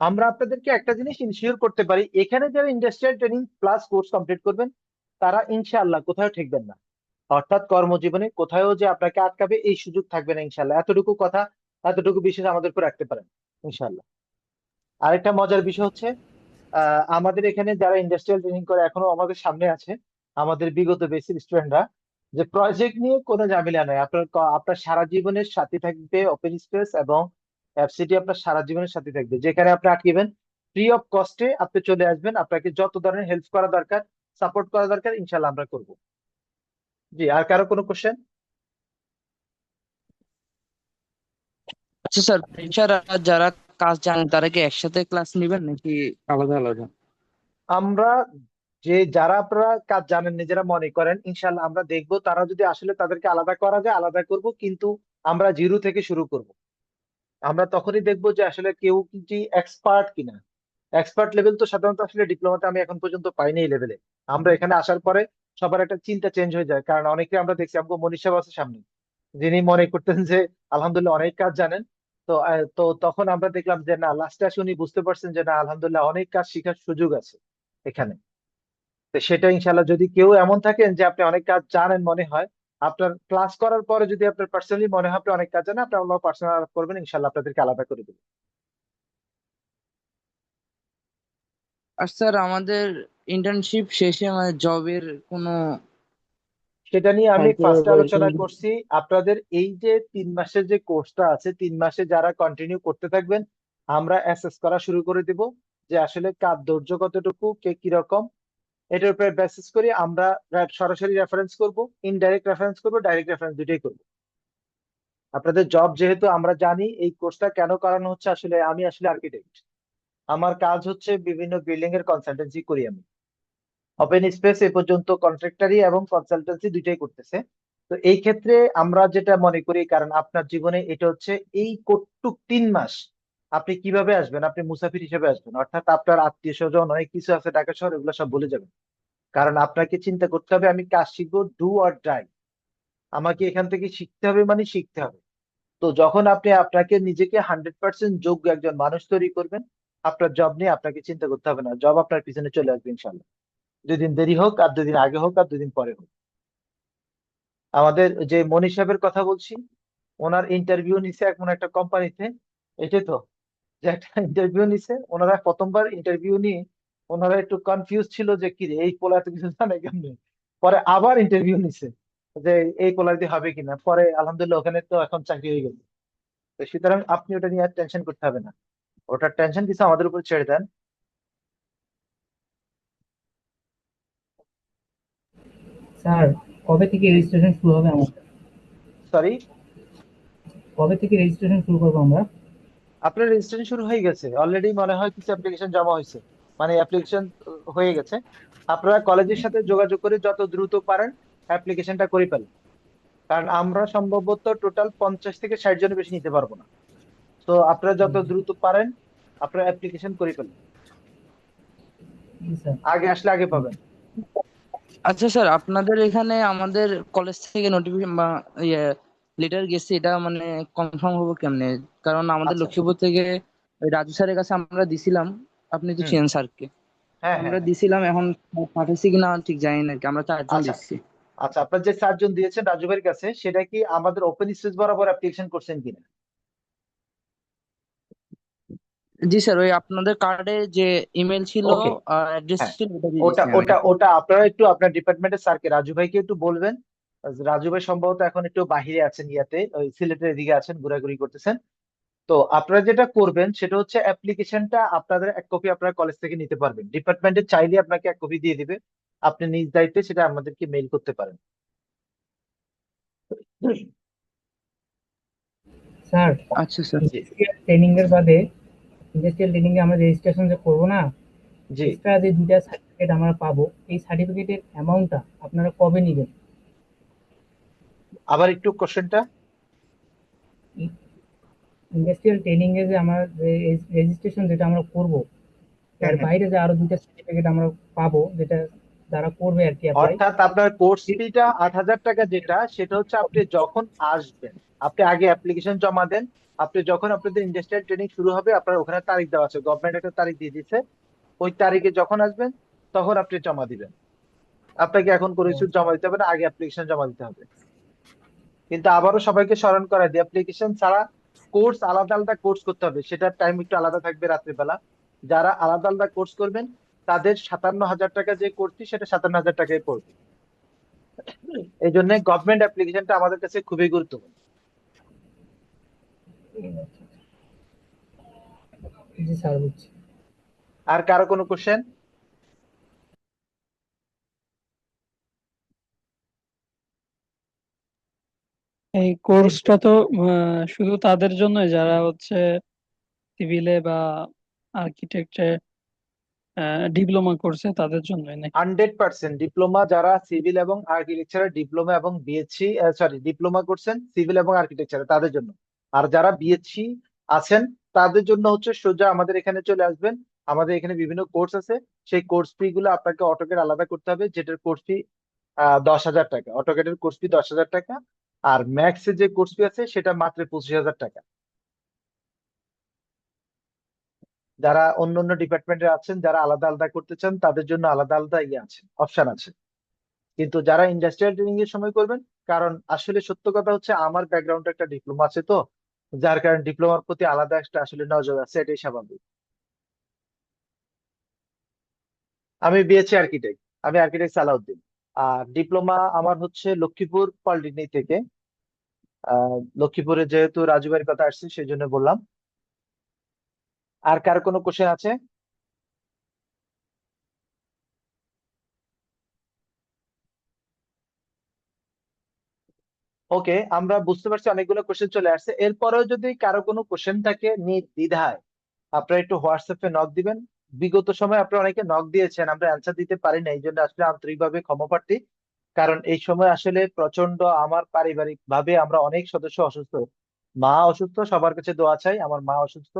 আমরা আপনাদেরকে একটা জিনিস ইনশিওর করতে পারি, এখানে যারা industrial training plus course complete করবেন, তারা ইনশাআল্লাহ কোথাও ঠেকবেন না। অর্থাৎ কর্মজীবনে কোথাও যে আপনাকে আটকাবে এই সুযোগ থাকবে না ইনশাআল্লাহ। এতটুকু কথা, এতটুকু বিশ্বাস আমাদের উপর রাখতে পারেন ইনশাআল্লাহ। আরেকটা মজার বিষয় হচ্ছে, আমাদের এখানে যারা ইন্ডাস্ট্রিয়াল ট্রেনিং করে এখনো আমাদের সামনে আছে, আমাদের বিগত বেসিক স্টুডেন্টরা, যে প্রজেক্ট নিয়ে কোনো ঝামেলা নাই। আপনার আপনার সারা জীবনের সাথে থাকবে ওপেন স্পেস এবং এফসিটি, আপনার সারা জীবনের সাথে থাকবে। যেখানে আপনি আটকিবেন, ফ্রি অফ কস্টে আপনি চলে আসবেন, আপনাকে যত ধরনের হেল্প করা দরকার, সাপোর্ট করা দরকার, ইনশাল্লাহ আমরা করবো। জি, আর কারো কোনো কোশ্চেন? আচ্ছা স্যার, ফ্রেশার আর যারা কাজ জানেন তারা কি একসাথে ক্লাস নেবেন নাকি আলাদা আলাদা? আমরা যে যারা আপনারা কাজ জানেন নিজেরা মনে করেন, ইনশাল্লাহ আমরা দেখবো তারা যদি আসলে তাদেরকে আলাদা করা যায় আলাদা করব, কিন্তু আমরা জিরো থেকে শুরু করব। আমরা তখনই দেখবো যে আসলে কেউ কি এক্সপার্ট কিনা। এক্সপার্ট লেভেল তো সাধারণত আসলে ডিপ্লোমাতে আমি এখন পর্যন্ত পাইনি এই লেভেলে। আমরা এখানে আসার পরে সবার একটা চিন্তা চেঞ্জ হয়ে যায়, কারণ অনেকে আমরা দেখছি, আমাকে মনীষা আছে সামনে, যিনি মনে করতেন যে আলহামদুলিল্লাহ অনেক কাজ জানেন। তো তখন আমরা দেখলাম যে না, লাস্টে আসে উনি বুঝতে পারছেন যে না, আলহামদুলিল্লাহ অনেক কাজ শেখার সুযোগ আছে এখানে। তো সেটা ইনশাল্লাহ, যদি কেউ এমন থাকেন যে আপনি অনেক কাজ জানেন মনে হয়, আপনার ক্লাস করার পরে যদি আপনার পার্সোনালি মনে হয় আপনি অনেক কাজ জানেন, আপনি আমার পার্সোনাল করবেন, ইনশাল্লাহ আপনাদেরকে আলাদা করে দেবেন। আর স্যার আমাদের ইন্টার্নশিপ শেষে মানে জবের কোনো সেটা নিয়ে আমি সাইকেল ফার্স্টে বা এরকম আলোচনা করছি। আপনাদের এই যে 3 মাসের যে কোর্সটা আছে, 3 মাসে যারা কন্টিনিউ করতে থাকবেন, আমরা অ্যাসেস করা শুরু করে দিব যে আসলে কার ধৈর্য কতটুকু, কে কিরকম। এটার উপর বেসিস করে আমরা সরাসরি রেফারেন্স করব, ইনডাইরেক্ট রেফারেন্স করব, ডাইরেক্ট রেফারেন্স দুটোই করব। আপনাদের জব যেহেতু আমরা জানি এই কোর্সটা কেন করানো হচ্ছে, আসলে আমি আসলে আর্কিটেক্ট, আমার কাজ হচ্ছে বিভিন্ন বিল্ডিং এর কনসালটেন্সি করি আমি। ওপেন স্পেস এ পর্যন্ত কন্ট্রাক্টরি এবং কনসালটেন্সি দুইটাই করতেছে। তো এই ক্ষেত্রে আমরা যেটা মনে করি, কারণ আপনার জীবনে এটা হচ্ছে এই কটুক 3 মাস আপনি কিভাবে আসবেন, আপনি মুসাফির হিসেবে আসবেন, অর্থাৎ আপনার আত্মীয় স্বজন অনেক কিছু আছে ঢাকা শহর, এগুলো সব বলে যাবেন। কারণ আপনাকে চিন্তা করতে হবে আমি কাজ শিখবো, ডু অর ডাই, আমাকে এখান থেকে শিখতে হবে মানে শিখতে হবে। তো যখন আপনি আপনাকে নিজেকে 100% যোগ্য একজন মানুষ তৈরি করবেন, আপনার জব নিয়ে আপনাকে চিন্তা করতে হবে না, জব আপনার পিছনে চলে আসবে ইনশাল্লাহ। 2 দিন দেরি হোক, আর 2 দিন আগে হোক, আর 2 দিন পরে হোক। আমাদের যে মনীষ সাহেবের কথা বলছি, ওনার ইন্টারভিউ নিছে এমন একটা কোম্পানিতে, এটাই তো, যে একটা ইন্টারভিউ নিছে, ওনারা প্রথমবার ইন্টারভিউ নিয়ে ওনারা একটু কনফিউজ ছিল যে কি রে, এই পোলা এত কিছু জানে কেমনে। পরে আবার ইন্টারভিউ নিছে যে এই পোলা দিয়ে হবে কিনা, পরে আলহামদুলিল্লাহ ওখানে তো এখন চাকরি হয়ে গেছে। তো সুতরাং আপনি ওটা নিয়ে আর টেনশন করতে হবে না, ওটার টেনশন কিছু আমাদের উপর ছেড়ে দেন। স্যার, কবে থেকে রেজিস্ট্রেশন শুরু হবে আমাদের? সরি, কবে থেকে রেজিস্ট্রেশন শুরু করবো আমরা? আপনার রেজিস্ট্রেশন শুরু হয়ে গেছে অলরেডি, মনে হয় কিছু অ্যাপ্লিকেশন জমা হয়েছে, মানে অ্যাপ্লিকেশন হয়ে গেছে। আপনারা কলেজের সাথে যোগাযোগ করে যত দ্রুত পারেন অ্যাপ্লিকেশনটা করে ফেলেন, কারণ আমরা সম্ভবত টোটাল 50 থেকে 60 জনের বেশি নিতে পারবো না। তো আপনারা যত দ্রুত পারেন আপনারা অ্যাপ্লিকেশন করে ফেলেন, জি স্যার। আগে আসলে আগে পাবেন। আচ্ছা স্যার, আপনাদের এখানে আমাদের কলেজ থেকে নোটিফিকেশন বা ইয়ে লেটার গেছে, এটা মানে কনফার্ম হবো কেমনে? কারণ আমাদের আচ্ছা, লক্ষ্মীপুর থেকে ওই রাজু স্যারের কাছে আমরা দিছিলাম, আপনি তো হুম, চেন স্যারকে হ্যাঁ হ্যাঁ আমরা হ্যাঁ, দিছিলাম, এখন পাঠাইছি কিনা ঠিক জানি না, কি আমরা 4 জন আচ্ছা দিচ্ছি। আচ্ছা, আপনার যে 4 জন দিয়েছেন রাজু ভাইয়ের কাছে, সেটা কি আমাদের ওপেন স্পেস বরাবর অ্যাপ্লিকেশন করছেন কিনা? জি স্যার, ওই আপনাদের কার্ডে যে ইমেল ছিল ওকে, আর অ্যাড্রেস হ্যাঁ, ছিল ওটা দিয়ে ওটা দিচ্ছি আমি। ওটা ওটা আপনারা একটু আপনার ডিপার্টমেন্টের স্যারকে রাজু ভাইকে একটু বলবেন। রাজু ভাই সম্ভবত এখন একটু বাহিরে আছেন, ইয়াতে ওই সিলেটের দিকে আছেন, ঘোরাঘুরি করতেছেন। তো আপনারা যেটা করবেন সেটা হচ্ছে অ্যাপ্লিকেশনটা আপনাদের এক কপি আপনারা কলেজ থেকে নিতে পারবেন, ডিপার্টমেন্টে চাইলে আপনাকে এক কপি দিয়ে দিবে, আপনি নিজ দায়িত্বে সেটা আমাদেরকে মেইল করতে পারেন। স্যার, আচ্ছা স্যার। জি, ইন্ডাস্ট্রিয়াল ট্রেনিং এর বাদে, ইন্ডাস্ট্রিয়াল ট্রেনিং এ আমরা রেজিস্ট্রেশন যে করবো না, জি, এক্সট্রা যে 2টা সার্টিফিকেট আমরা পাবো, এই সার্টিফিকেটের অ্যামাউন্টটা আপনারা কবে নেবেন? আবার একটু কোশ্চেনটা। ইন্ডাস্ট্রিয়াল ট্রেনিং এ যে আমার রেজিস্ট্রেশন যেটা আমরা করব, হুম এর হুম, বাইরে যে আরো 2টা সার্টিফিকেট আমরা পাবো, যেটা যারা করবে আর কি অ্যাপ্লাই। অর্থাৎ আপনার কোর্স ফিটা 8,000 টাকা, যেটা সেটা হচ্ছে আপনি যখন আসবেন, আপনি আগে অ্যাপ্লিকেশন জমা দেন। আপনি যখন আপনাদের ইন্ডাস্ট্রিয়াল ট্রেনিং শুরু হবে, আপনার ওখানে তারিখ দেওয়া আছে, গভর্নমেন্ট একটা তারিখ দিয়ে দিচ্ছে, ওই তারিখে যখন আসবেন তখন আপনি জমা দিবেন। আপনাকে এখন কোনো কিছু জমা দিতে হবে না, আগে অ্যাপ্লিকেশন জমা দিতে হবে। কিন্তু আবারও সবাইকে স্মরণ করাই দিই, অ্যাপ্লিকেশন ছাড়া কোর্স আলাদা আলাদা কোর্স করতে হবে, সেটার টাইম একটু আলাদা থাকবে রাত্রিবেলা। যারা আলাদা আলাদা কোর্স করবেন তাদের 57,000 টাকা যে কোর্সটি, সেটা 57,000 টাকায় পড়বে। এই জন্য গভর্নমেন্ট অ্যাপ্লিকেশনটা আমাদের কাছে খুবই গুরুত্বপূর্ণ। জি স্যার, বুঝছি। আর কারো কোনো কোশ্চেন? এই কোর্সটা তো শুধু তাদের জন্য যারা হচ্ছে সিভিলে বা আর্কিটেকচার ডিপ্লোমা করছে তাদের জন্য নাকি? 100% ডিপ্লোমা, যারা সিভিল এবং আর্কিটেকচারে ডিপ্লোমা এবং বিএসসি, সরি ডিপ্লোমা করছেন সিভিল এবং আর্কিটেকচারে তাদের জন্য। আর যারা বিএসসি আছেন তাদের জন্য হচ্ছে সোজা আমাদের এখানে চলে আসবেন। আমাদের এখানে বিভিন্ন কোর্স আছে, সেই কোর্স ফি গুলো আপনাকে অটোকেট আলাদা করতে হবে, যেটার কোর্স ফি 10,000 টাকা। অটোকেটের কোর্স ফি 10,000 টাকা। আর ম্যাক্সের যে কোর্স ফি আছে সেটা মাত্র 25,000 টাকা। যারা অন্য অন্য ডিপার্টমেন্টে আছেন, যারা আলাদা আলাদা করতে চান, তাদের জন্য আলাদা আলাদা ইয়ে আছে, অপশন আছে। কিন্তু যারা ইন্ডাস্ট্রিয়াল ট্রেনিং এর সময় করবেন, কারণ আসলে সত্য কথা হচ্ছে আমার ব্যাকগ্রাউন্ড একটা ডিপ্লোমা আছে, তো যার কারণে ডিপ্লোমার প্রতি আলাদা একটা আসলে নজর আছে, এটাই স্বাভাবিক। আমি বিএসসি আর্কিটেক্ট, আমি আর্কিটেক্ট সালাউদ্দিন। আর ডিপ্লোমা আমার হচ্ছে লক্ষ্মীপুর পলিটেকনিক থেকে। লক্ষ্মীপুরে যেহেতু রাজু ভাইয়ের কথা আসছে সেই জন্য বললাম। আর কার কোনো কোশ্চেন আছে? ওকে, আমরা বুঝতে পারছি অনেকগুলো কোশ্চেন চলে আসছে। এরপরেও যদি কারো কোনো কোশ্চেন থাকে নির্দ্বিধায় আপনারা একটু হোয়াটসঅ্যাপে নক দিবেন। বিগত সময় আপনারা অনেকে নক দিয়েছেন, আমরা অ্যান্সার দিতে পারি না, এই জন্য আসলে আন্তরিকভাবে ক্ষমা প্রার্থী। কারণ এই সময় আসলে প্রচন্ড আমার পারিবারিক ভাবে আমরা অনেক সদস্য অসুস্থ। মা অসুস্থ, সবার কাছে দোয়া চাই। আমার মা অসুস্থ,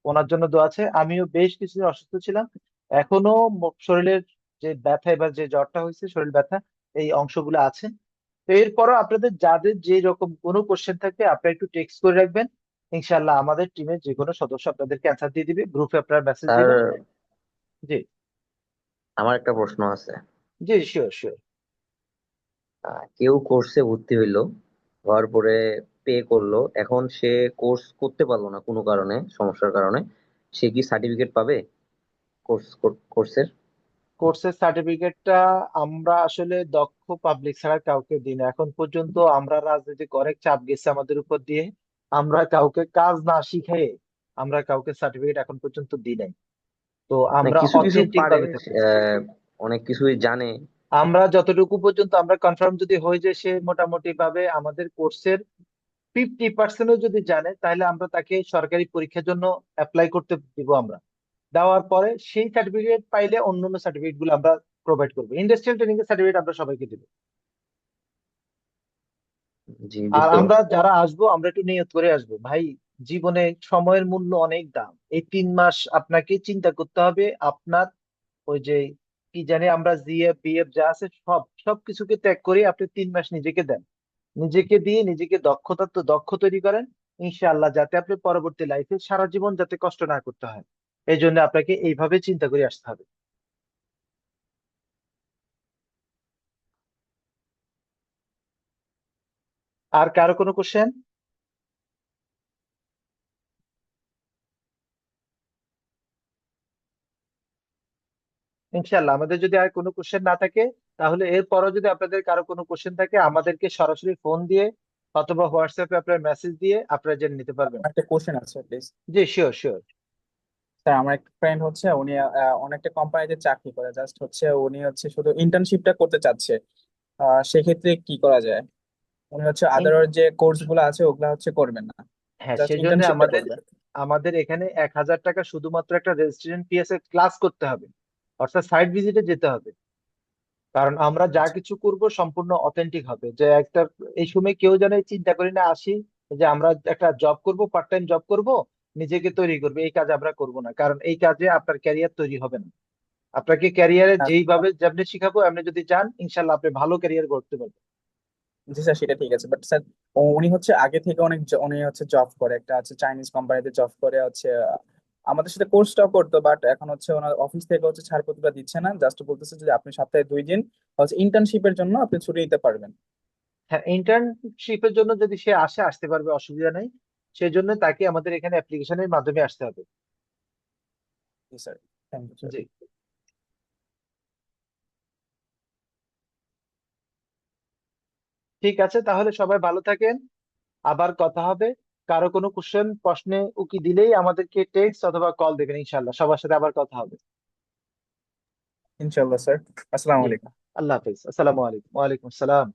ওনার জন্য দোয়া চাই। আমিও বেশ কিছুদিন অসুস্থ ছিলাম, এখনো শরীরের যে ব্যথা, এবার যে জ্বরটা হয়েছে শরীর ব্যথা, এই অংশগুলো আছে। তো এরপরও আপনাদের যাদের যে রকম কোনো কোশ্চেন থাকবে আপনারা একটু টেক্সট করে রাখবেন, ইনশাল্লাহ আমাদের টিমের যে কোনো সদস্য আপনাদেরকে অ্যান্সার দিয়ে দিবে। গ্রুপে আপনারা মেসেজ স্যার দিবেন। জি, আমার একটা প্রশ্ন আছে। জি, শিওর শিওর। কেউ কোর্সে ভর্তি হইলো, হওয়ার পরে পে করলো, এখন সে কোর্স করতে পারলো না কোনো কারণে, সমস্যার কারণে, সে কি সার্টিফিকেট পাবে কোর্সের? কোর্সের সার্টিফিকেটটা আমরা আসলে দক্ষ পাবলিক ছাড়া কাউকে দিই না এখন পর্যন্ত। আমরা রাজনৈতিক অনেক চাপ গেছে আমাদের উপর দিয়ে, আমরা কাউকে কাজ না শিখাই আমরা কাউকে সার্টিফিকেট এখন পর্যন্ত দিই নাই। তো না, আমরা কিছু কিছু অথেন্টিক পারে, ভাবে থাকি। অনেক কিছুই জানে। আমরা যতটুকু পর্যন্ত আমরা কনফার্ম যদি হয়ে যায় সে মোটামুটি ভাবে আমাদের কোর্সের 50%ও যদি জানে, তাহলে আমরা তাকে সরকারি পরীক্ষার জন্য অ্যাপ্লাই করতে দিব। আমরা দেওয়ার পরে সেই সার্টিফিকেট পাইলে অন্যান্য সার্টিফিকেট গুলো আমরা প্রোভাইড করবো। ইন্ডাস্ট্রিয়াল ট্রেনিং এর সার্টিফিকেট আমরা সবাইকে দিব। জি, আর বুঝতে আমরা পারছি। যারা আসবো আমরা একটু নিয়ত করে আসবো ভাই। জীবনে সময়ের মূল্য অনেক দাম। এই 3 মাস আপনাকে চিন্তা করতে হবে আপনার ওই যে কি জানি আমরা জিএফ বিএফ যা আছে সবকিছুকে ত্যাগ করে আপনি 3 মাস নিজেকে দেন। নিজেকে দিয়ে নিজেকে দক্ষ তৈরি করেন, ইনশাআল্লাহ, যাতে আপনি পরবর্তী লাইফে সারা জীবন যাতে কষ্ট না করতে হয়। এই জন্য আপনাকে এইভাবে চিন্তা করে আসতে হবে। আর কারো কোনো কোশ্চেন? ইনশাআল্লাহ, আমাদের যদি আর কোনো কোশ্চেন না থাকে, তাহলে এরপরও যদি আপনাদের কারো কোনো কোশ্চেন থাকে আমাদেরকে সরাসরি ফোন দিয়ে অথবা হোয়াটসঅ্যাপে আপনার মেসেজ দিয়ে আপনারা জেনে নিতে পারবেন। আমার একটা কোশ্চেন আছে please. G, sure sure. Sir, আমার একটা ফ্রেন্ড হচ্ছে, উনি অনেকটা কোম্পানিতে চাকরি করে, জাস্ট হচ্ছে উনি হচ্ছে শুধু ইন্টার্নশিপটা করতে চাচ্ছে। সেক্ষেত্রে কি করা যায়? উনি হচ্ছে আদার যে কোর্স গুলো আছে ওগুলা হচ্ছে করবেন না, হ্যাঁ, জাস্ট সেজন্য ইন্টার্নশিপটা আমাদের করবে। আমাদের এখানে 1,000 টাকা শুধুমাত্র একটা রেজিস্ট্রেশন ফি আছে, ক্লাস করতে হবে, অর্থাৎ সাইট ভিজিটে যেতে হবে। কারণ আমরা যা আচ্ছা। কিছু করব সম্পূর্ণ অথেন্টিক হবে। যে একটা এই সময় কেউ যেন এই চিন্তা করি না আসি যে আমরা একটা জব করব, পার্ট টাইম জব করব, নিজেকে তৈরি করবে, এই কাজ আমরা করব না। কারণ এই কাজে আপনার ক্যারিয়ার তৈরি হবে না। আপনাকে ক্যারিয়ারে আচ্ছা। যেইভাবে যেমনি শিখাবো আপনি যদি চান, ইনশাল্লাহ আপনি ভালো ক্যারিয়ার গড়তে পারবেন। জি স্যার, সেটা ঠিক আছে, বাট স্যার উনি হচ্ছে আগে থেকে অনেক উনি হচ্ছে জব করে, একটা হচ্ছে চাইনিজ কোম্পানিতে জব করে হচ্ছে আমাদের সাথে কোর্সটাও করতো, বাট এখন হচ্ছে ওনার অফিস থেকে হচ্ছে ছাড়পত্রটা দিচ্ছে না, জাস্ট বলতেছে যে আপনি সপ্তাহে 2 দিন হচ্ছে ইন্টার্নশিপের জন্য আপনি ছুটি নিতে পারবেন। হ্যাঁ, ইন্টার্নশিপের জন্য যদি সে আসতে পারবে, অসুবিধা নেই। সেজন্য তাকে আমাদের এখানে অ্যাপ্লিকেশনের মাধ্যমে আসতে হবে। জি স্যার, থ্যাংক ইউ স্যার। জি, ঠিক আছে, তাহলে সবাই ভালো থাকেন। আবার কথা হবে। কারো কোনো প্রশ্নে উকি দিলেই আমাদেরকে টেক্সট অথবা কল দেবেন, ইনশাল্লাহ সবার সাথে আবার কথা হবে। ইনশাল্লাহ স্যার। আসসালামু জি, আলাইকুম। আল্লাহ হাফিজ, আসসালামু আলাইকুম। ওয়ালাইকুম আসসালাম।